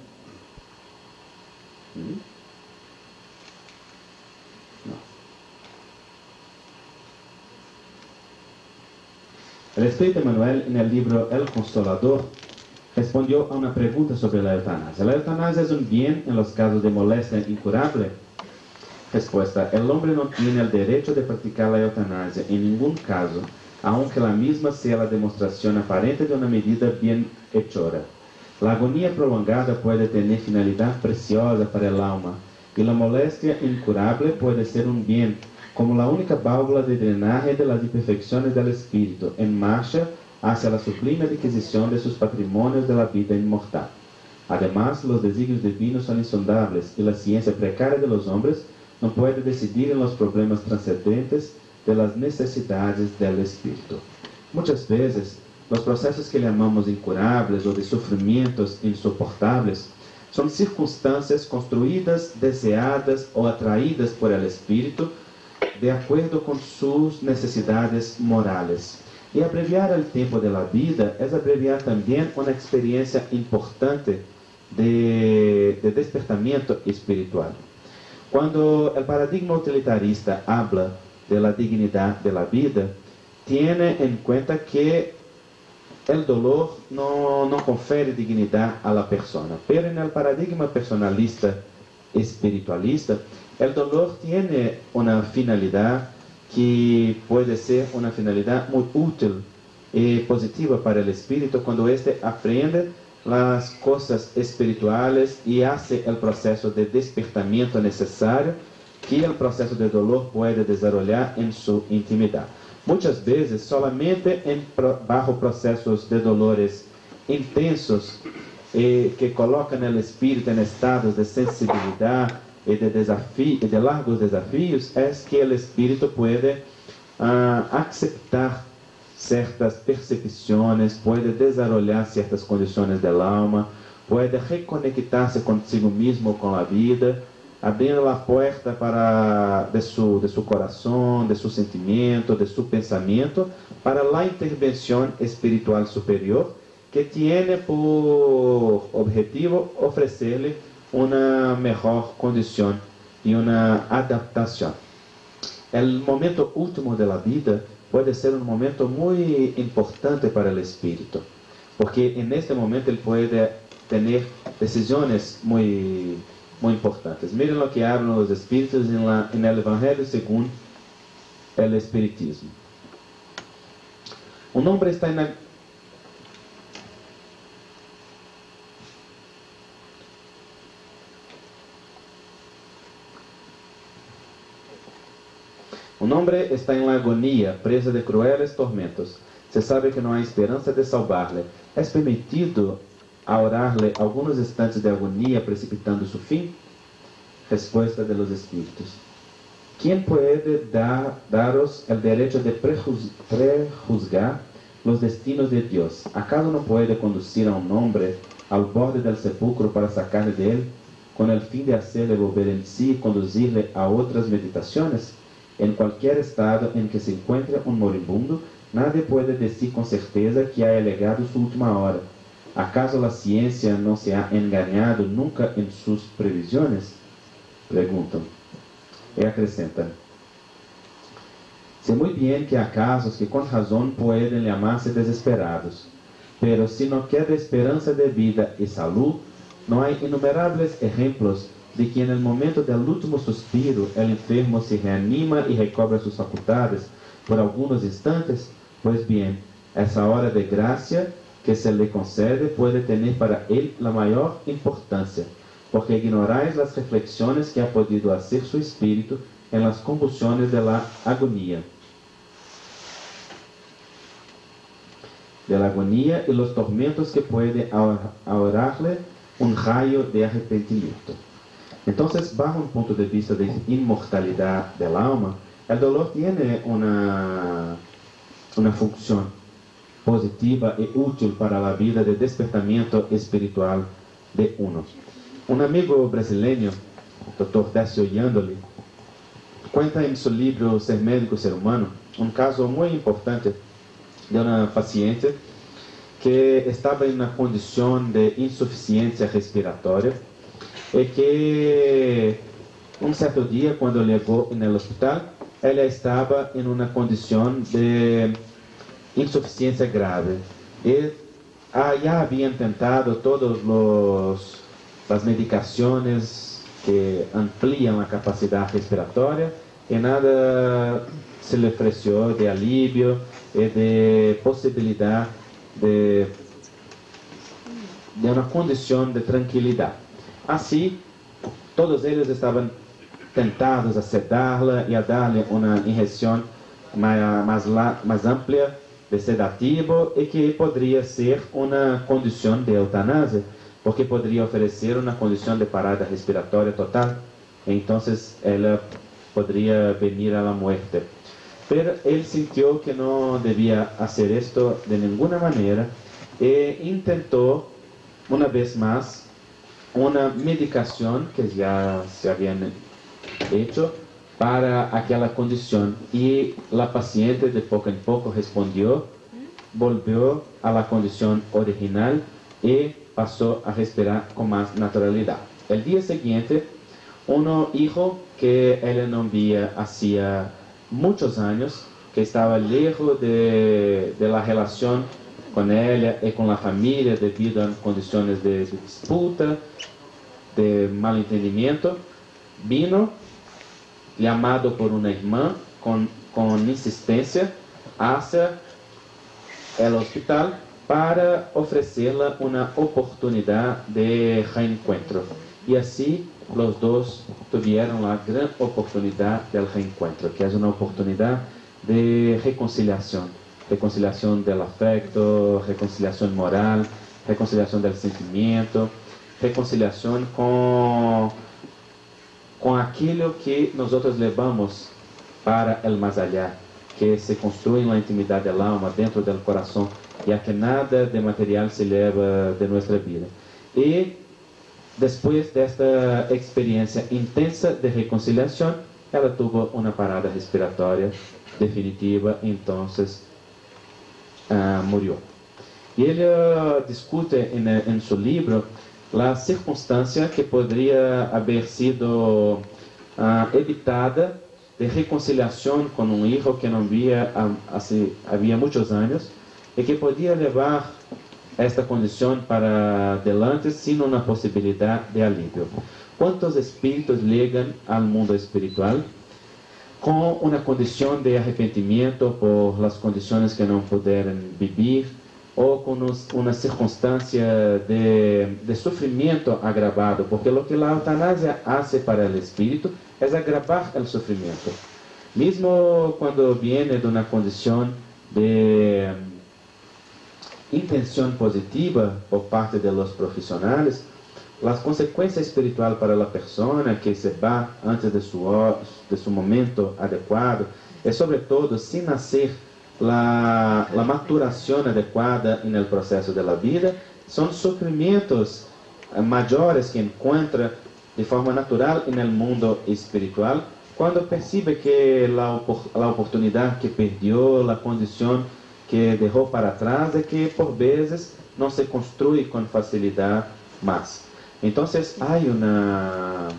El Espíritu Emmanuel, en el libro El Consolador, respondió a una pregunta sobre la eutanasia. ¿La eutanasia es un bien en los casos de molestia incurable? Respuesta: el hombre no tiene el derecho de practicar la eutanasia en ningún caso, aunque la misma sea la demostración aparente de una medida bienhechora. La agonía prolongada puede tener finalidad preciosa para el alma, y la molestia incurable puede ser un bien, como la única válvula de drenaje de las imperfecciones del espíritu, en marcha hacia la sublime adquisición de sus patrimonios de la vida inmortal. Además, los designios divinos son insondables, y la ciencia precaria de los hombres no puede decidir en los problemas trascendentes de las necesidades del espíritu. Muchas veces, los procesos que llamamos incurables o de sufrimientos insoportables son circunstancias construidas, deseadas o atraídas por el espíritu de acuerdo con sus necesidades morales. Y abreviar el tiempo de la vida es abreviar también una experiencia importante de despertamiento espiritual. Cuando el paradigma utilitarista habla de la dignidad de la vida, tiene en cuenta que el dolor no confiere dignidad a la persona, pero en el paradigma personalista espiritualista, el dolor tiene una finalidad que puede ser una finalidad muy útil y positiva para el espíritu cuando éste aprende las cosas espirituales y hace el proceso de despertamiento necesario que el proceso de dolor puede desarrollar en su intimidad. Muchas veces, solamente bajo procesos de dolores intensos que coloca no espírito em estados de sensibilidade e de desafio, de largos desafios, é que o espírito pode aceitar certas percepções, pode desarrollar certas condições da alma, pode reconectar-se consigo mesmo com a vida, abrindo a porta de su coração, de su sentimento, de su pensamento, para a intervenção espiritual superior, que tiene por objetivo oferecer-lhe uma melhor condição e uma adaptação. O momento último da vida pode ser um momento muito importante para o espírito, porque neste momento ele pode ter decisões muito importantes. Miren o que hablan os espíritos en el Evangelio según el Espiritismo. Un hombre está en Un hombre está en la agonía, presa de crueles tormentos. Se sabe que no hay esperanza de salvarle. ¿Es permitido a orar-lhe alguns instantes de agonia, precipitando su fin? Respuesta de los espíritus. ¿Quién puede daros el derecho de prejuzgar los destinos de Dios? ¿Acaso no puede conducir a un hombre al borde del sepulcro para sacarle de él, con el fin de hacerle volver en sí y conducirle a otras meditaciones? En cualquier estado en que se encuentre un moribundo, nadie puede decir con certeza que ha llegado su última hora. ¿Acaso la ciencia no se ha engañado nunca en sus previsiones? Preguntan. Y acrescentan. Sé muy bien que há casos que con razón pueden llamarse desesperados, pero si no queda esperanza de vida y salud, no hay innumerables ejemplos de que en el momento del último suspiro el enfermo se reanima y recobra sus facultades por algunos instantes. Pues bien, esa hora de gracia que se le concede puede tener para él la mayor importancia, porque ignoráis las reflexiones que ha podido hacer su espíritu en las convulsiones de la agonía. Y los tormentos que puede ahorrarle un rayo de arrepentimiento. Entonces, bajo un punto de vista de inmortalidad del alma, el dolor tiene una función positiva y útil para la vida de despertamiento espiritual de uno. Un amigo brasileño, Dr. Décio Iandoli, cuenta en su libro Ser Médico y Ser Humano un caso muy importante de una paciente que estaba en una condición de insuficiencia respiratoria y que un cierto día cuando llegó en el hospital, ella estaba en una condición de insuficiencia grave y ya había intentado todas las medicaciones que amplían la capacidad respiratoria y nada se le ofreció de alivio y de posibilidad de una condición de tranquilidad. Así, todos ellos estaban tentados a sedarla y a darle una inyección más amplia de sedativo y que podría ser una condición de eutanasia, porque podría ofrecer una condición de parada respiratoria total. Entonces, ella podría venir a la muerte. Pero él sintió que no debía hacer esto de ninguna manera e intentó una vez más una medicación que ya se habían hecho para aquella condición, y la paciente de poco en poco respondió, volvió a la condición original y pasó a respirar con más naturalidad. El día siguiente, un hijo que él no veía hacía muchos años, que estaba lejos de la relación con ella y con la familia debido a condiciones de disputa, de malentendimiento, vino llamado por una hermana con insistencia hacia el hospital para ofrecerle una oportunidad de reencuentro. Y así los dos tuvieron la gran oportunidad del reencuentro, que es una oportunidad de reconciliación del afecto, reconciliación moral, reconciliación del sentimiento, reconciliación con aquello que nosotros levamos para el más allá, que se construye en la intimidad del alma, dentro del corazón, ya que nada de material se lleva de nuestra vida. Y después de esta experiencia intensa de reconciliación, ela tuvo una parada respiratoria definitiva, entonces murió. Y ella discute en su libro la circunstancia que podría haber sido evitada de reconciliación con un hijo que no había había muchos años y que podía llevar esta condición para adelante sin una posibilidad de alivio. ¿Cuántos espíritus llegan al mundo espiritual con una condición de arrepentimiento por las condiciones que no pudieron vivir, o con una circunstancia de sufrimiento agravado? Porque lo que la eutanasia hace para el espíritu es agravar el sufrimiento. Mismo cuando viene de una condición de intención positiva por parte de los profesionales, las consecuencias espirituales para la persona que se va antes de su momento adecuado, y sobre todo sin hacer la maturación adecuada en el proceso de la vida, son sufrimientos mayores que encuentra de forma natural en el mundo espiritual, cuando percibe que la oportunidad que perdió, la condición que dejó para atrás, de que por veces no se construye con facilidad más. Entonces hay una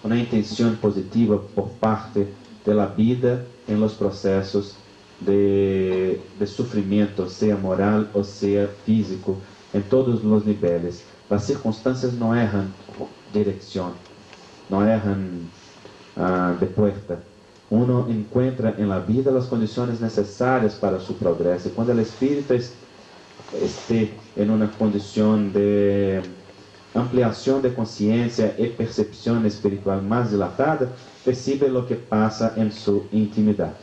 intención positiva por parte de la vida en los procesos de sufrimiento, sea moral o sea físico, en todos los niveles. Las circunstancias no erran dirección, no erran de puerta. Uno encuentra en la vida las condiciones necesarias para su progreso. Y cuando el espíritu esté en una condición de ampliación de conciencia y percepción espiritual más dilatada, percibe lo que pasa en su intimidad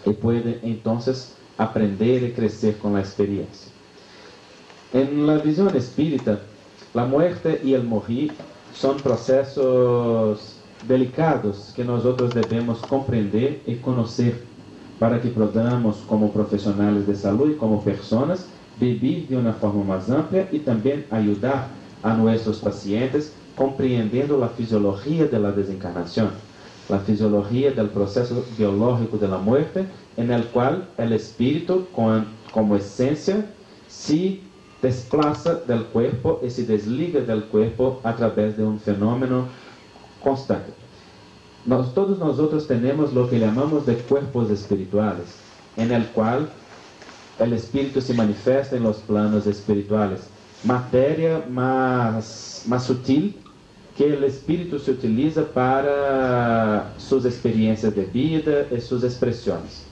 y puede entonces aprender y crecer con la experiencia. En la visión espírita, la muerte y el morir son procesos delicados que nosotros debemos comprender y conocer para que podamos, como profesionales de salud y como personas, vivir de una forma más amplia y también ayudar a nuestros pacientes comprendiendo la fisiología de la desencarnación, la fisiología del proceso biológico de la muerte, en el cual el espíritu como esencia se desplaza del cuerpo y se desliga del cuerpo a través de un fenómeno constante. Todos nosotros tenemos lo que llamamos de cuerpos espirituales, en el cual el espíritu se manifiesta en los planos espirituales, materia más sutil que el espíritu se utiliza para sus experiencias de vida y sus expresiones.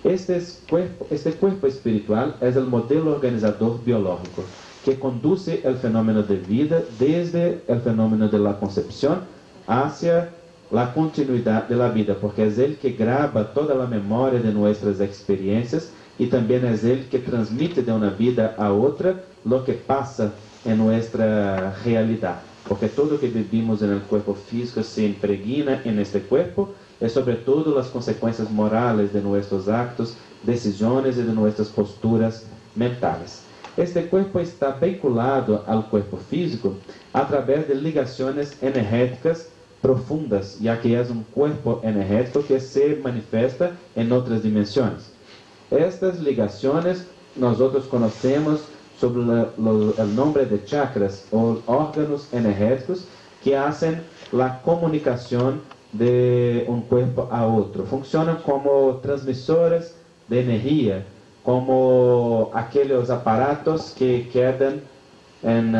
Este cuerpo espiritual es el modelo organizador biológico que conduce el fenómeno de vida desde el fenómeno de la concepción hacia la continuidad de la vida, porque es él que graba toda la memoria de nuestras experiencias y también es él que transmite de una vida a otra lo que pasa en nuestra realidad, porque todo lo que vivimos en el cuerpo físico se impregna en este cuerpo y sobre todo las consecuencias morales de nuestros actos, decisiones y de nuestras posturas mentales. Este cuerpo está vinculado al cuerpo físico a través de ligaciones energéticas profundas, ya que es un cuerpo energético que se manifiesta en otras dimensiones. Estas ligaciones nosotros conocemos sobre el nombre de chakras o órganos energéticos que hacen la comunicación de un cuerpo a otro. Funcionan como transmisores de energía, como aquellos aparatos que quedan en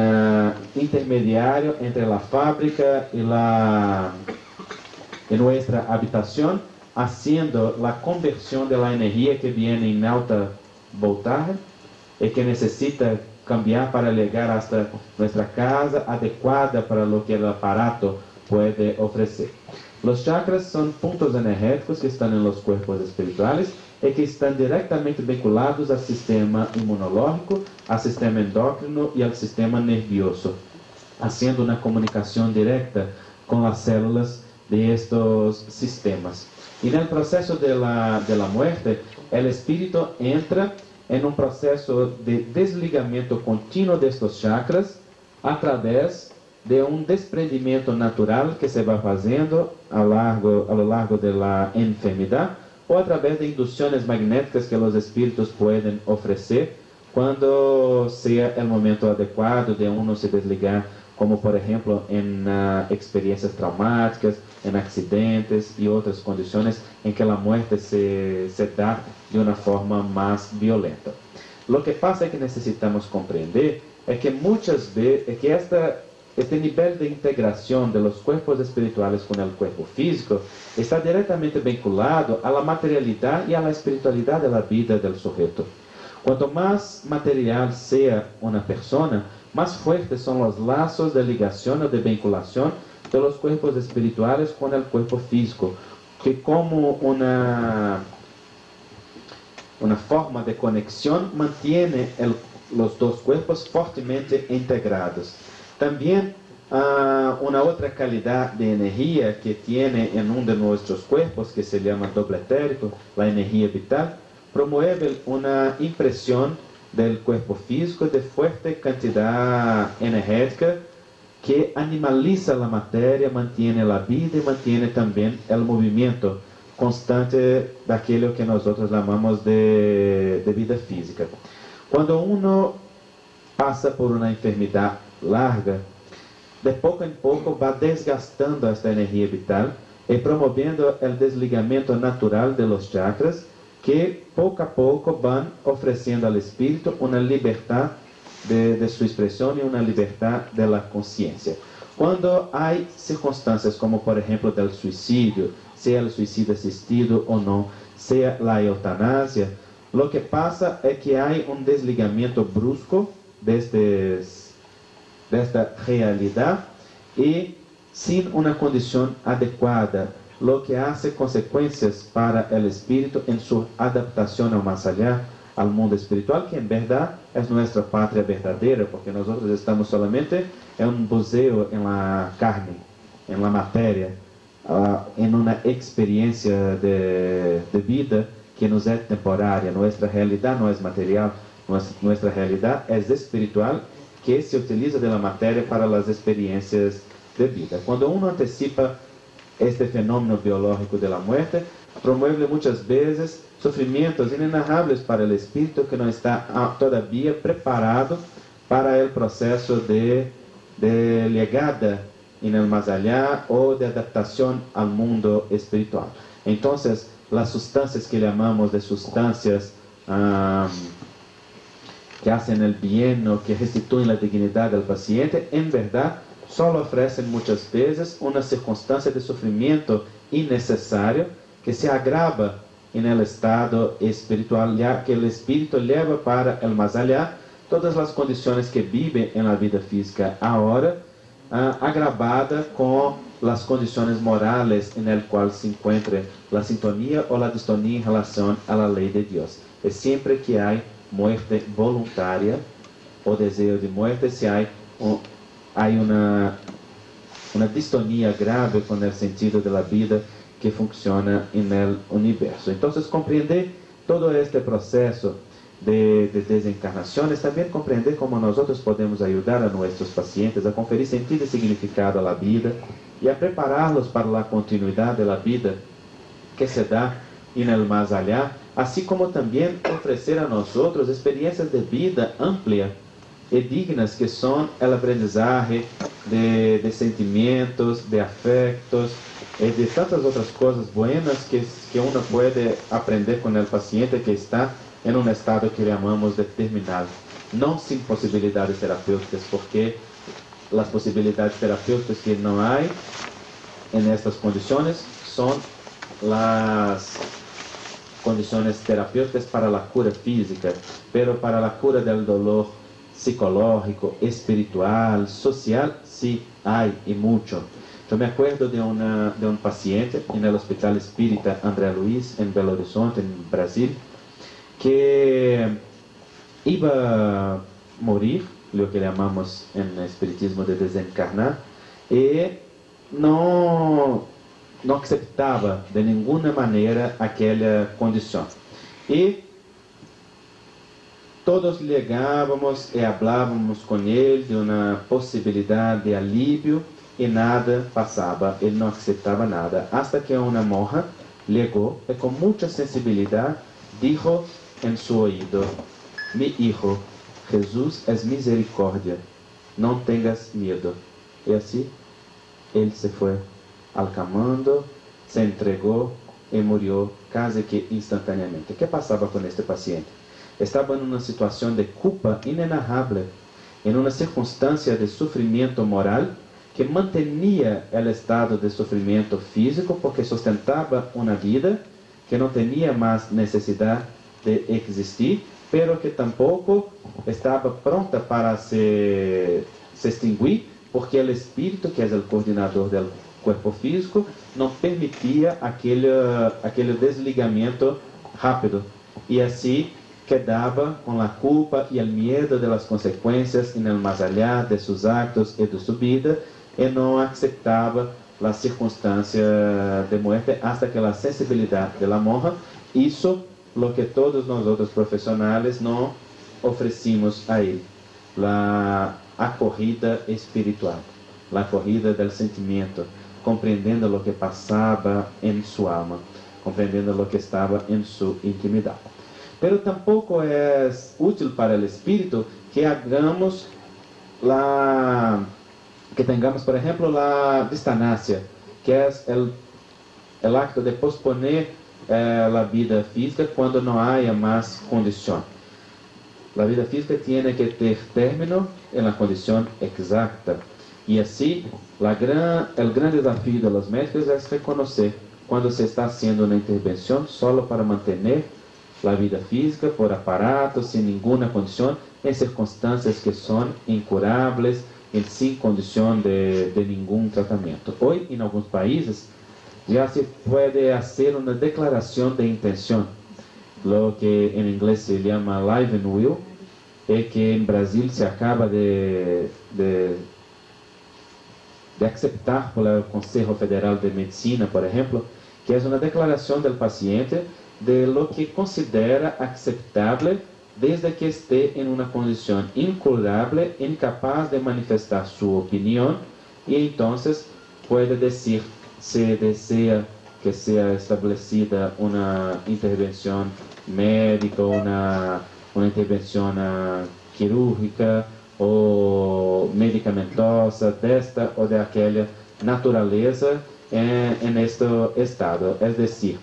intermediario entre la fábrica y nuestra habitación, haciendo la conversión de la energía que viene en alta voltaje y que necesita cambiar para llegar hasta nuestra casa adecuada para lo que el aparato puede ofrecer. Los chakras son puntos energéticos que están en los cuerpos espirituales é que estão diretamente vinculados ao sistema imunológico, ao sistema endócrino e ao sistema nervioso, haciendo uma comunicação direta com as células de estos sistemas. E no processo de la muerte, o espírito entra em um processo de desligamento contínuo destes chakras através de um desprendimento natural que se vai fazendo ao lo largo da enfermidade ou através de induções magnéticas que os espíritos podem oferecer quando seja o momento adequado de uno se desligar, como por exemplo em experiências traumáticas, em acidentes e outras condições em que a morte se dá de uma forma mais violenta. O que passa é que necessitamos compreender é que muitas vezes este nível de integração de los cuerpos espirituales com o cuerpo físico está diretamente vinculado à materialidade e à espiritualidade da vida do sujeito. Quanto mais material seja uma pessoa, más fuertes son los lazos de ligación o de vinculación de los cuerpos espirituales con el cuerpo físico, que como una forma de conexión mantiene los dos cuerpos fuertemente integrados. También una otra calidad de energía que tiene en uno de nuestros cuerpos, que se llama doble etérico, la energía vital, promueve una impresión del cuerpo físico de fuerte cantidad energética que animaliza la materia, mantiene la vida y mantiene también el movimiento constante de aquello que nosotros llamamos de vida física. Cuando uno pasa por una enfermedad larga, de pouco em pouco vai desgastando esta energia vital e promovendo o desligamento natural de los chakras, que pouco a pouco vão oferecendo ao espírito uma liberdade de sua expressão e uma liberdade da consciência. Quando há circunstâncias como, por exemplo, do suicídio, seja o suicídio assistido ou não, seja a eutanásia, o que passa é que há um desligamento brusco desta realidade e sem uma condição adequada, lo que hace consecuencias para el espíritu en su adaptación al más allá, al mundo espiritual, que en verdad es nuestra patria verdadera, porque nosotros estamos solamente en un buceo en la carne, en la materia, en una experiencia de vida que nos es temporária. Nuestra realidad no es material, nuestra realidad es espiritual, que se utiliza de la materia para las experiencias de vida. Cuando uno anticipa este fenômeno biológico de la muerte, promueve muitas vezes sofrimentos inenarráveis para o espírito que não está todavía preparado para o processo de llegada en el más allá ou de adaptação ao mundo espiritual. Então, as substâncias que chamamos de substâncias que hacen el bien o que restituem a dignidade ao paciente, em verdade, só oferecem muitas vezes uma circunstância de sofrimento innecessário que se agrava no estado espiritual, já que o espírito leva para o mais allá todas as condições que vive na vida física agora, agravada com as condições morais em qual se encontra a sintonia ou a distonia em relação à lei de Deus. É sempre que há muerte voluntária ou desejo de muerte, se há uma distonia grave com o sentido da vida que funciona no universo. Então, compreender todo este processo de desencarnações, também compreender como nós podemos ajudar a nossos pacientes a conferir sentido e significado à vida e a prepará-los para a continuidade da vida que se dá no mais allá, assim como também oferecer a nós experiências de vida ampla e dignas, que são o aprendizagem de sentimentos, de afectos e de tantas outras coisas buenas que uno pode aprender com o paciente que está em um estado que chamamos de terminal, não sem possibilidades terapêuticas, porque as possibilidades terapêuticas que não há nestas condições são as condições terapêuticas para a cura física, pero para a cura do dolor psicológico, espiritual, social, sí hay y mucho. Eu me acuerdo de um paciente no Hospital Espírita André Luiz, em Belo Horizonte, em Brasil, que iba a morir, lo que llamamos en el espiritismo de desencarnar, y no aceptaba de ninguna manera aquella condición. Y todos llegábamos y hablábamos con él de una posibilidad de alivio y nada pasaba, él no aceptaba nada, hasta que una monja llegó y con mucha sensibilidad dijo en su oído: mi hijo, Jesús es misericordia, no tengas miedo. Y así él se fue acalmando, se entregó y murió casi que instantáneamente. ¿Qué pasaba con este paciente? Estaba en una situación de culpa inenarrable, en una circunstancia de sufrimiento moral que mantenía el estado de sufrimiento físico porque sustentaba una vida que no tenía más necesidad de existir, pero que tampoco estaba pronta para se extinguir, porque el espíritu, que es el coordinador del cuerpo físico, no permitía aquel desligamiento rápido. Y así quedaba con la culpa y el miedo de las consecuencias en el más allá de sus actos y de su vida, y no aceptaba la circunstancia de muerte hasta que la sensibilidad de la monja hizo lo que todos nosotros profesionales no ofrecimos a él: la acorrida espiritual, la acorrida del sentimiento, compreendendo lo que pasaba en su alma, compreendendo lo que estaba en su intimidad. Pero tampoco es útil para el espíritu que hagamos que tengamos, por ejemplo, la distancia, que es el acto de posponer la vida física cuando no haya más condición. La vida física tiene que ter término en la condición exacta. Y así, el gran desafío de los médicos es reconocer cuando se está haciendo una intervención solo para mantener la vida física por aparatos, sin ninguna condición, en circunstancias que son incurables, sin condición de ningún tratamiento. Hoy, en algunos países, ya se puede hacer una declaración de intención, lo que en inglés se llama live and will, y que en Brasil se acaba de aceptar por el Consejo Federal de Medicina, por ejemplo, que es una declaración del paciente de lo que considera aceptable desde que esté en una condición incurable, incapaz de manifestar su opinión, y entonces puede decir si desea que sea establecida una intervención médica, una intervención quirúrgica o medicamentosa, desta ou de aquela natureza en este estado. Es decir,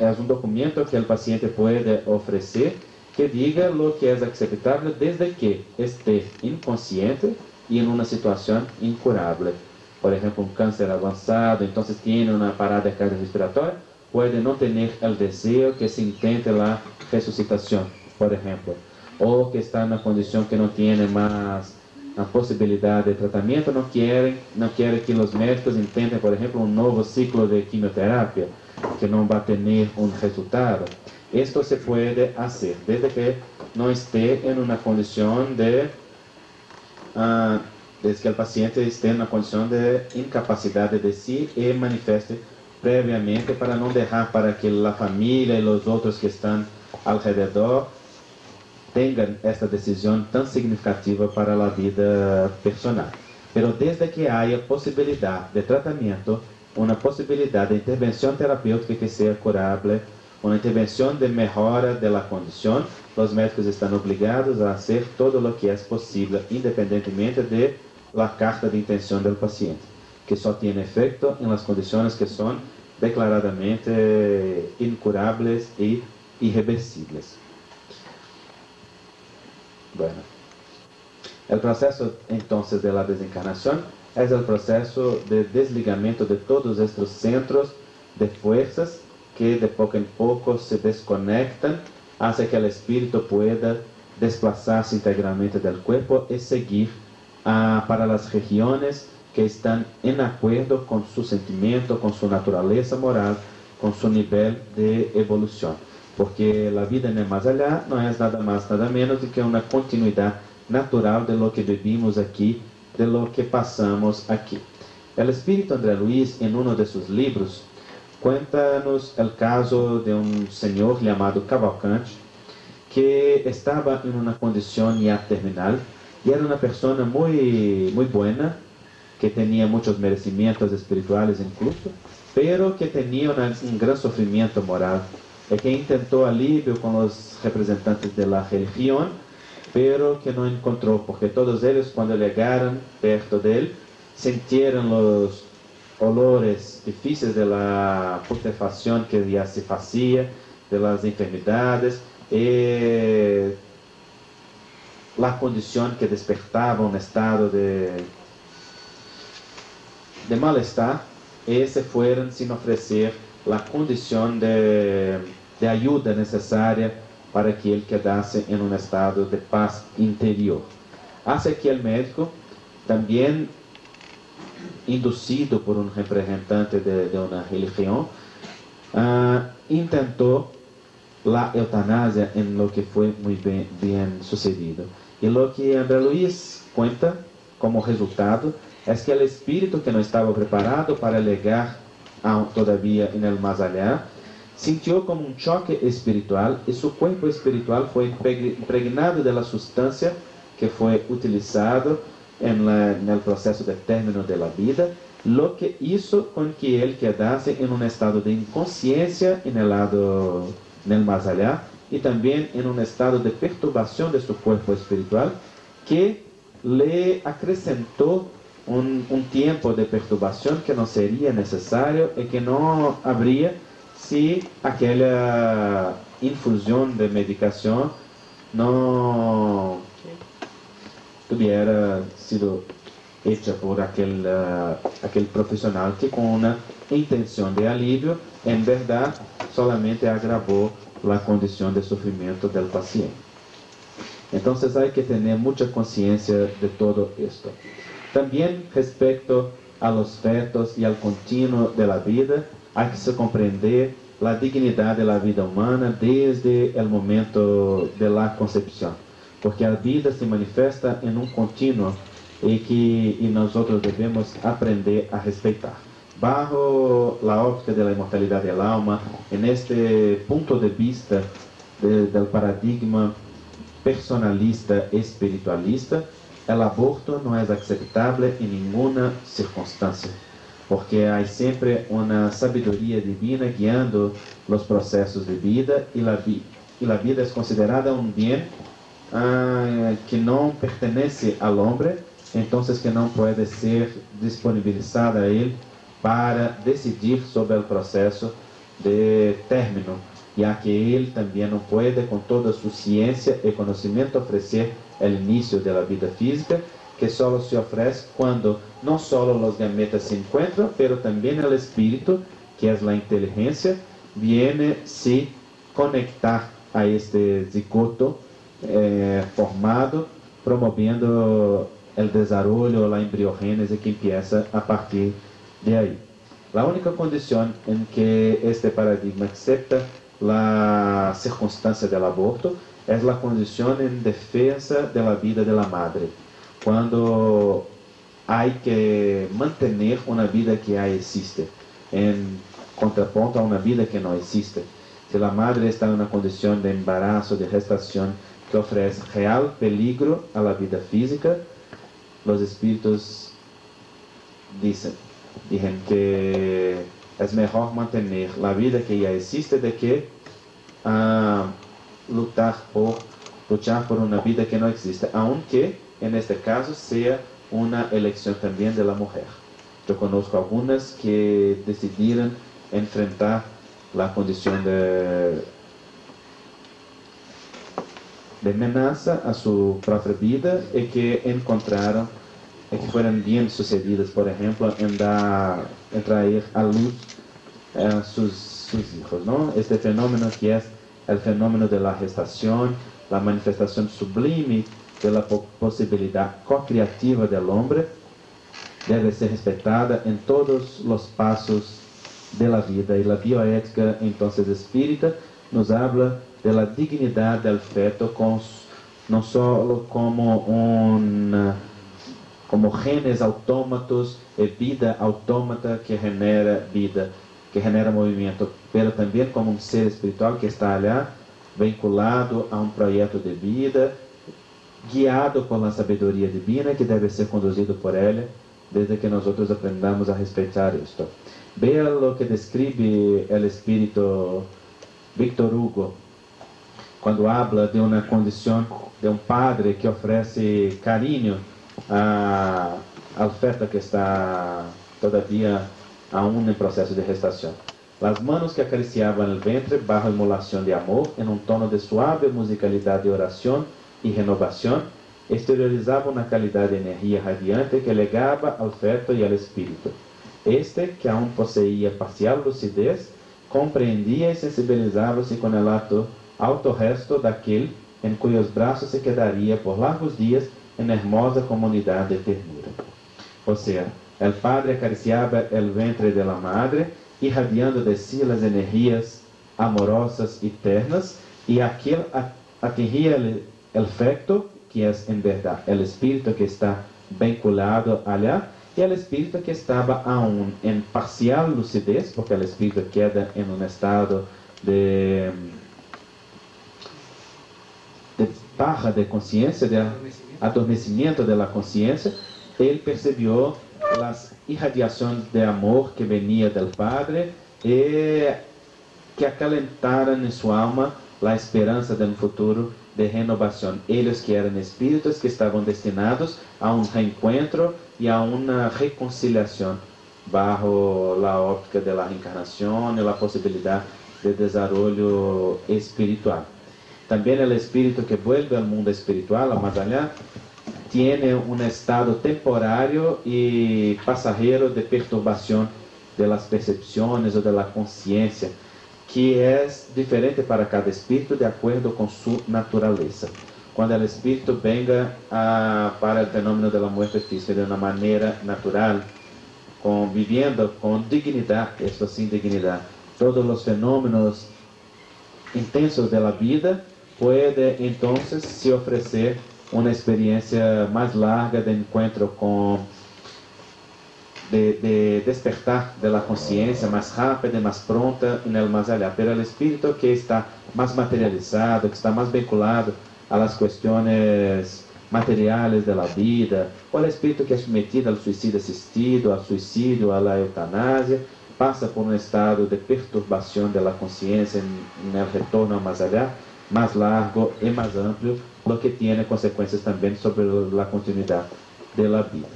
es un documento que el paciente puede ofrecer que diga lo que es aceptable desde que esté inconsciente y en una situación incurable. Por ejemplo, un cáncer avanzado, entonces tiene una parada cardiorrespiratoria, puede no tener el deseo que se intente la resucitación, por ejemplo, o que está en una condición que no tiene más la posibilidad de tratamiento, no quiere que los médicos intenten, por ejemplo, un nuevo ciclo de quimioterapia, que no va a tener un resultado. Esto se puede hacer desde que no esté en una condición desde que el paciente esté en una condición de incapacidad de decir y manifieste previamente, para no dejar para que la familia y los otros que están alrededor tengan esta decisión tan significativa para la vida personal. Pero desde que haya posibilidad de tratamiento, una posibilidad de intervención terapéutica que sea curable, una intervención de mejora de la condición, los médicos están obligados a hacer todo lo que es posible, independientemente de la carta de intención del paciente, que solo tiene efecto en las condiciones que son declaradamente incurables e irreversibles. Bueno, el proceso entonces de la desencarnación es el proceso de desligamiento de todos estos centros de fuerzas que de poco en poco se desconectan hacia que el espíritu pueda desplazarse integralmente del cuerpo y seguir para las regiones que están en acuerdo con su sentimiento, con su naturaleza moral, con su nivel de evolución. Porque la vida en el más allá no es nada más, nada menos do que una continuidad natural de lo que vivimos aquí, de lo que pasamos aquí. El espíritu André Luiz, en uno de sus libros, cuenta-nos el caso de un señor llamado Cavalcante, que estaba en una condición ya terminal y era una persona muy buena, que tenía muchos merecimientos espirituales incluso, pero que tenía un gran sufrimiento moral, y que intentó alivio con los representantes de la religión, pero que no encontró, porque todos ellos cuando llegaron perto de él, sintieron los olores difíciles de la putrefacción que ya se hacía, de las enfermedades, la condición que despertaba un estado de malestar, y se fueron sin ofrecer la condición de ayuda necesaria para que él quedase en un estado de paz interior. Hace que el médico, también inducido por un representante de una religión, intentó la eutanasia, en lo que fue muy bien sucedido. Y lo que André Luiz cuenta como resultado es que el espíritu, que no estaba preparado para llegar todavía en el más allá, sintió como un choque espiritual y su cuerpo espiritual fue impregnado de la sustancia que fue utilizado en el proceso de término de la vida, lo que hizo con que él quedase en un estado de inconsciencia en el más allá, y también en un estado de perturbación de su cuerpo espiritual, que le acrescentó un tiempo de perturbación que no sería necesario y que no habría si aquella infusión de medicación no hubiera sido hecha por aquel profesional, que con una intención de alivio, en verdad solamente agravó la condición de sufrimiento del paciente. Entonces hay que tener mucha conciencia de todo esto. También respecto a los fetos y al continuo de la vida, hay que se comprender la dignidad de la vida humana desde el momento de la concepción, porque la vida se manifiesta en un continuo y nosotros debemos aprender a respetar. Bajo la óptica de la inmortalidad del alma, en este punto de vista del paradigma personalista espiritualista, el aborto no es aceptable en ninguna circunstancia, porque hay siempre una sabiduría divina guiando los procesos de vida, y la vida es considerada un bien que no pertenece al hombre, entonces que no puede ser disponibilizada a él para decidir sobre el proceso de término, ya que él también no puede con toda su ciencia y conocimiento ofrecer el inicio de la vida física, que solo se ofrece cuando no solo los gametas se encuentran, pero también el espíritu, que es la inteligencia, viene se conectar a este zigoto formado, promoviendo el desarrollo, la embriogénesis que empieza a partir de ahí. La única condición en que este paradigma acepta la circunstancia del aborto es la condición en defensa de la vida de la madre, cuando hay que mantener una vida que ya existe, en contrapunto a una vida que no existe. Si la madre está en una condición de embarazo, de gestación, que ofrece real peligro a la vida física, los espíritus dicen que es mejor mantener la vida que ya existe de que luchar por una vida que no existe, aunque en este caso sea una elección también de la mujer. Yo conozco algunas que decidieron enfrentar la condición de amenaza a su propia vida y que encontraron y que fueron bien sucedidas, por ejemplo, en traer a luz sus hijos, ¿no? Este fenómeno que es el fenómeno de la gestación, la manifestación sublime de la posibilidad co-creativa del hombre, debe ser respetada en todos los pasos de la vida. Y la bioética entonces espírita nos habla de la dignidad del feto no solo como genes autómatos y vida autómata que genera vida, que genera movimiento, pero también como un ser espiritual que está allá vinculado a un proyecto de vida, guiado por la sabiduría divina que debe ser conducido por ella desde que nosotros aprendamos a respetar esto. Vea lo que describe el espíritu Victor Hugo cuando habla de una condición de un padre que ofrece cariño al feto que está todavía aún en proceso de gestación. Las manos que acariciaban el vientre bajo emulación de amor, en un tono de suave musicalidad de oración y renovación, exteriorizaban una calidad de energía radiante que legaba al feto y al espíritu. Este, que aún poseía parcial lucidez, comprendía y sensibilizaba-se con el alto resto de aquel en cuyos brazos se quedaría por largos días en hermosa comunidad de ternura. O sea, el padre acariciaba el vientre de la madre, irradiando de sí las energías amorosas y ternas, y aquel atingía el feto, que es en verdad el espíritu que está vinculado allá, y el espíritu que estaba aún en parcial lucidez, porque el espíritu queda en un estado de baja de conciencia, de adormecimiento de la conciencia. Él percibió las irradiaciones de amor que venía del Padre y que acalentaran en su alma la esperanza de un futuro de renovación. Ellos que eran espíritus que estaban destinados a un reencuentro y a una reconciliación bajo la óptica de la reencarnación y la posibilidad de desarrollo espiritual. También el espíritu que vuelve al mundo espiritual, a más allá, tiene un estado temporario y pasajero de perturbación de las percepciones o de la conciencia, que es diferente para cada espíritu de acuerdo con su naturaleza. Cuando el espíritu venga para el fenómeno de la muerte física de una manera natural, viviendo con dignidad, esto sin dignidad, todos los fenómenos intensos de la vida, puede entonces se ofrecer una experiencia más larga de encuentro de despertar de la conciencia más rápida y más pronta en el más allá. Pero el espíritu que está más materializado, que está más vinculado a las cuestiones materiales de la vida, o el espíritu que es sometido al suicidio asistido, al suicidio, a la eutanasia, pasa por un estado de perturbación de la conciencia en el retorno al más allá, más largo y más amplio, lo que tiene consecuencias también sobre la continuidad de la vida.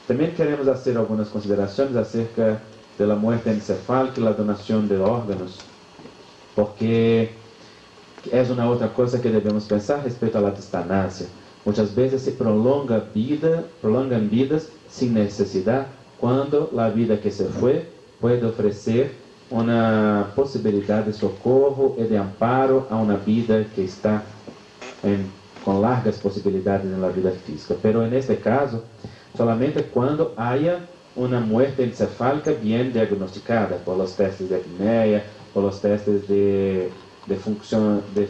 También queremos hacer algunas consideraciones acerca de la muerte encefálica y la donación de órganos, porque es una otra cosa que debemos pensar respecto a la eutanasia. Muchas veces se prolongan vidas sin necesidad, cuando la vida que se fue puede ofrecer una posibilidad de socorro y de amparo a una vida que está con largas posibilidades en la vida física. Pero en este caso, solamente cuando haya una muerte encefálica bien diagnosticada por los testes de apnea, por los testes de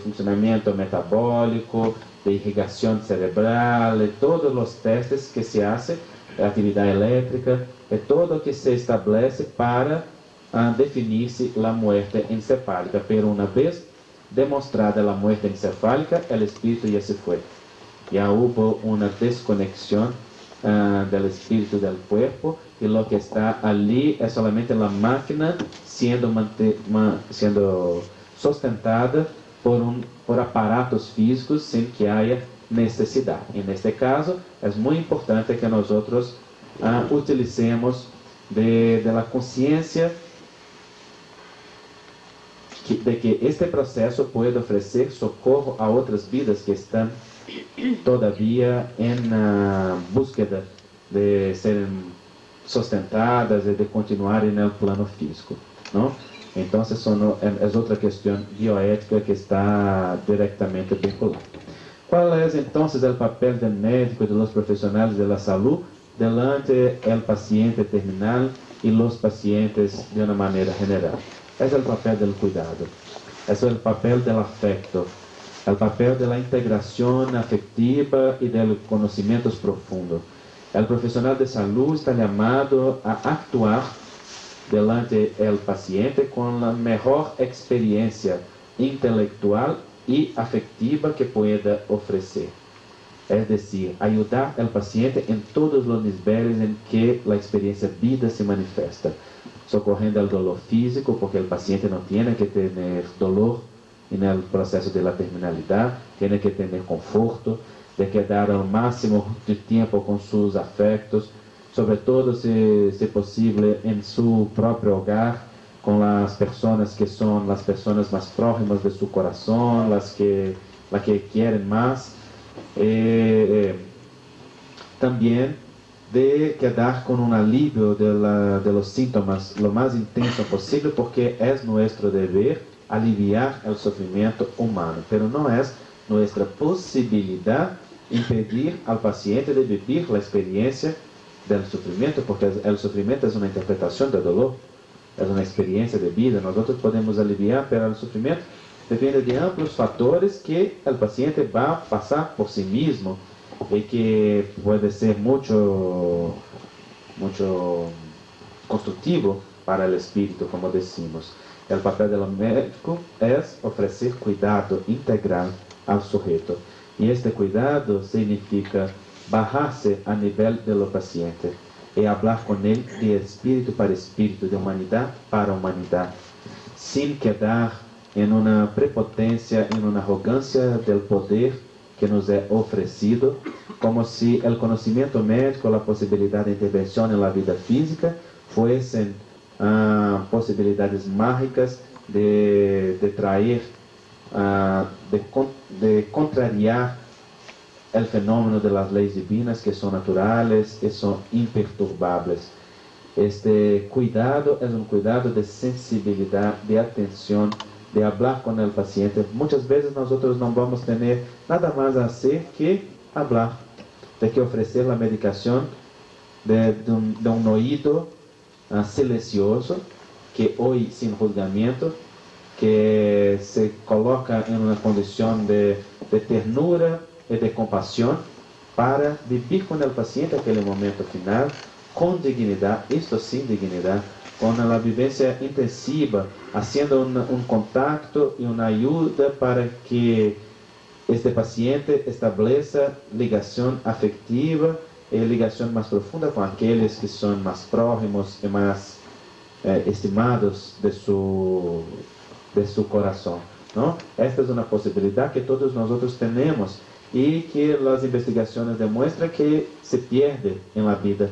funcionamiento metabólico, de irrigación cerebral, de todos los testes que se hacen, de actividad eléctrica, de todo que se establece para definir-se la muerte encefálica. Pero una vez demostrada la muerte encefálica, el espíritu ya se fue. Ya hubo una desconexión del espíritu del cuerpo, y lo que está allí es solamente la máquina siendo sustentada por aparatos físicos sin que haya necesidad. En este caso, es muy importante que nosotros utilicemos de la conciencia de que este proceso puede ofrecer socorro a otras vidas que están todavía en búsqueda de ser sustentadas y de continuar en el plano físico, ¿no? Entonces es otra cuestión bioética que está directamente vinculada. ¿Cuál es entonces el papel del médico y de los profesionales de la salud delante del paciente terminal y los pacientes de una manera general. Ese es el papel del cuidado, ese es el papel del afecto, el papel de la integración afectiva y de los conocimientos profundos. El profesional de salud está llamado a actuar delante del paciente con la mejor experiencia intelectual y afectiva que pueda ofrecer. Es decir, ayudar al paciente en todos los niveles en que la experiencia vida se manifiesta, socorrendo el dolor físico, porque el paciente no tiene que tener dolor en el proceso de la terminalidad, tiene que tener conforto, de quedar al máximo de tiempo con sus afectos, sobre todo si posible en su propio hogar, con las personas que son las personas más próximas de su corazón, las que quieren más. También de quedar con un alivio de los síntomas lo más intenso posible, porque es nuestro deber aliviar el sufrimiento humano, pero no es nuestra posibilidad impedir al paciente de vivir la experiencia del sufrimiento, porque el sufrimiento es una interpretación del dolor, es una experiencia de vida. Nosotros podemos aliviar, pero el sufrimiento depende de amplios factores que el paciente va a pasar por sí mismo y que puede ser mucho constructivo para el espíritu, como decimos. El papel del médico es ofrecer cuidado integral al sujeto, y este cuidado significa bajarse a nivel de lo paciente y hablar con él de espíritu para espíritu, de humanidad para humanidad, sin quedar en una prepotencia, en una arrogancia del poder que nos es ofrecido, como si el conocimiento médico, la posibilidad de intervención en la vida física fuesen posibilidades mágicas de traer, de contrariar el fenómeno de las leyes divinas, que son naturales y son imperturbables. Este cuidado es un cuidado de sensibilidad, de atención, de hablar con el paciente. Muchas veces nosotros no vamos a tener nada más a hacer que hablar, de que ofrecer la medicación de un oído silencioso, que oye sin juzgamiento, que se coloca en una condición de ternura y de compasión para vivir con el paciente aquel momento final con dignidad, esto sin dignidad, con la vivencia intensiva, haciendo un contacto y una ayuda para que este paciente establezca ligación afectiva y ligación más profunda con aquellos que son más próximos y más estimados de su corazón, ¿no? Esta es una posibilidad que todos nosotros tenemos y que las investigaciones demuestran que se pierde en la vida,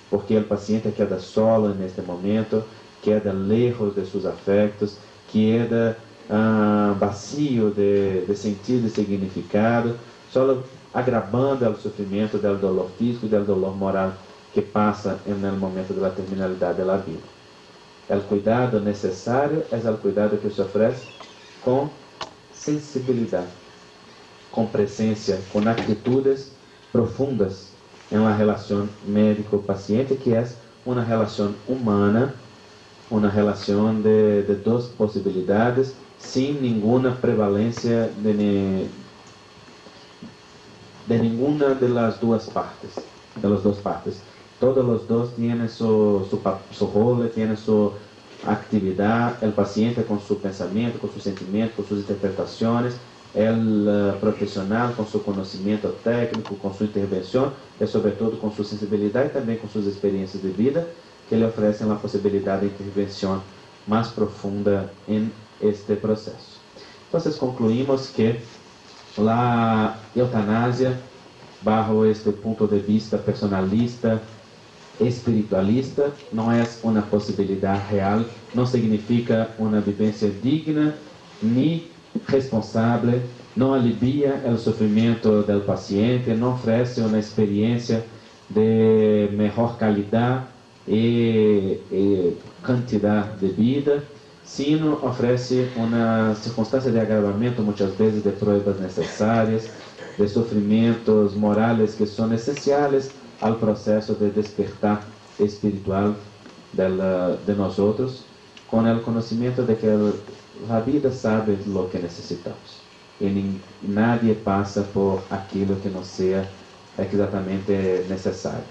porque el paciente queda solo en este momento, queda lejos de sus afectos, queda vacío de sentido y significado, solo agravando el sufrimiento del dolor físico y del dolor moral que pasa en el momento de la terminalidad de la vida. El cuidado necesario es el cuidado que se ofrece con sensibilidad, con presencia, con actitudes profundas en la relación médico-paciente, que es una relación humana, una relación de dos posibilidades, sin ninguna prevalencia de ninguna de las dos partes. Todos los dos tienen su rol, tienen su actividad, el paciente con su pensamiento, con su sentimiento, con sus interpretaciones, el profesional con su conocimiento técnico, con su intervención y sobre todo con su sensibilidad y también con sus experiencias de vida, que le ofrecen la posibilidad de intervención más profunda en este proceso. Entonces concluimos que la eutanasia, bajo este punto de vista personalista, espiritualista, no es una posibilidad real, no significa una vivencia digna ni responsable, no alivia el sufrimiento del paciente, no ofrece una experiencia de mejor calidad y cantidad de vida, sino ofrece una circunstancia de agravamiento muchas veces de pruebas necesarias, de sufrimientos morales que son esenciales al proceso de despertar espiritual de nosotros, con el conocimiento de que la vida sabe lo que necesitamos. Y nadie pasa por aquilo que no sea exactamente necesario.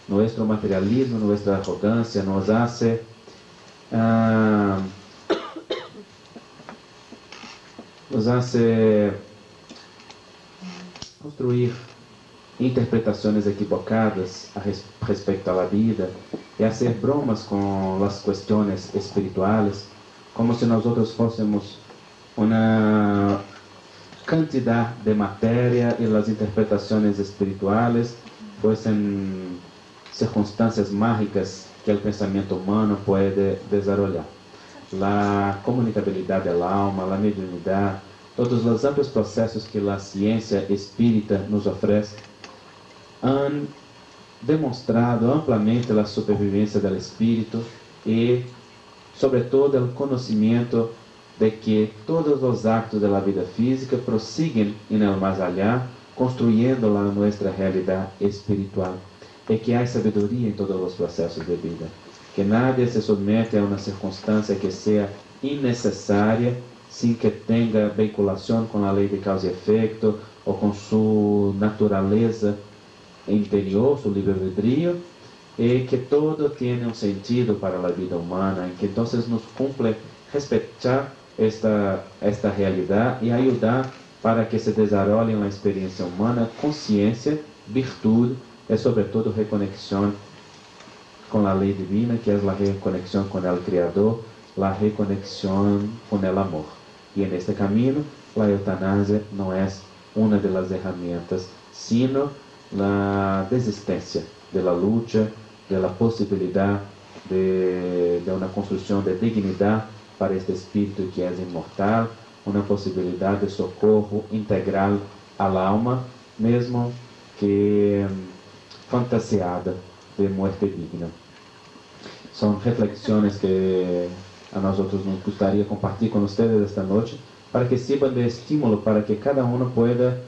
Nuestro materialismo, nuestra arrogancia nos hace construir interpretações equivocadas respecto à vida e fazer bromas com as questões espirituais, como se nós fôssemos uma quantidade de matéria e as interpretações espirituais fossem circunstâncias mágicas que o pensamento humano pode desenvolver. A comunicabilidade da alma, a mediunidade, todos os amplos processos que a ciência espírita nos oferece han demonstrado amplamente a sobrevivência do espírito e, sobretudo, o conhecimento de que todos os actos da vida física prosseguem em el mais allá, construindo a nossa realidade espiritual, e que há sabedoria em todos os processos de vida, que nadie se submete a uma circunstância que seja innecessária, sem que tenha vinculação com a lei de causa e efeito ou com sua natureza interior, seu livre-arbítrio, e que todo tem um sentido para a vida humana, e que então nos cumpre respeitar esta realidade e ajudar para que se desenvolva na experiência humana consciência, virtude e, sobretudo, reconexão com a lei divina, que é a reconexão com o Criador, a reconexão com o amor. E neste caminho, a eutanásia não é uma das ferramentas, sino a desistência da luta, da possibilidade de uma construção de dignidade para este espírito que é imortal, uma possibilidade de socorro integral à alma, mesmo que fantasiada de morte digna. São reflexões que a nós outros nos gostaria compartilhar com vocês esta noite, para que sirvam de estímulo para que cada um pueda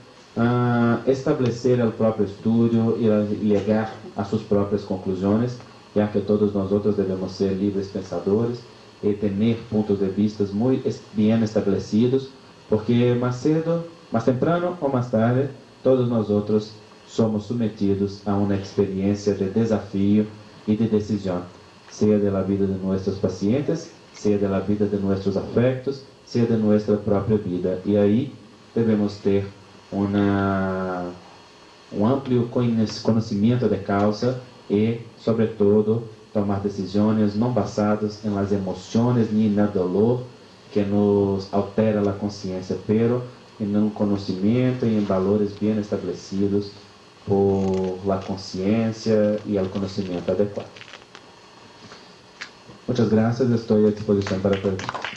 estabelecer o próprio estudo e chegar a suas próprias conclusões, já que todos nós outros devemos ser livres pensadores e ter pontos de vista muito bem estabelecidos, porque mais cedo, mais temprano ou mais tarde, todos nós outros somos submetidos a uma experiência de desafio e de decisão, seja da vida de nossos pacientes, seja da vida de nossos afetos, seja de nossa própria vida. E aí devemos ter um amplo conhecimento de causa e, sobretudo, tomar decisões não basadas em las emoções nem no dolor que nos altera a consciência, pero em um conhecimento e em valores bem estabelecidos por la consciência e o conhecimento adequado. Muchas gracias, estou à disposição para perguntas.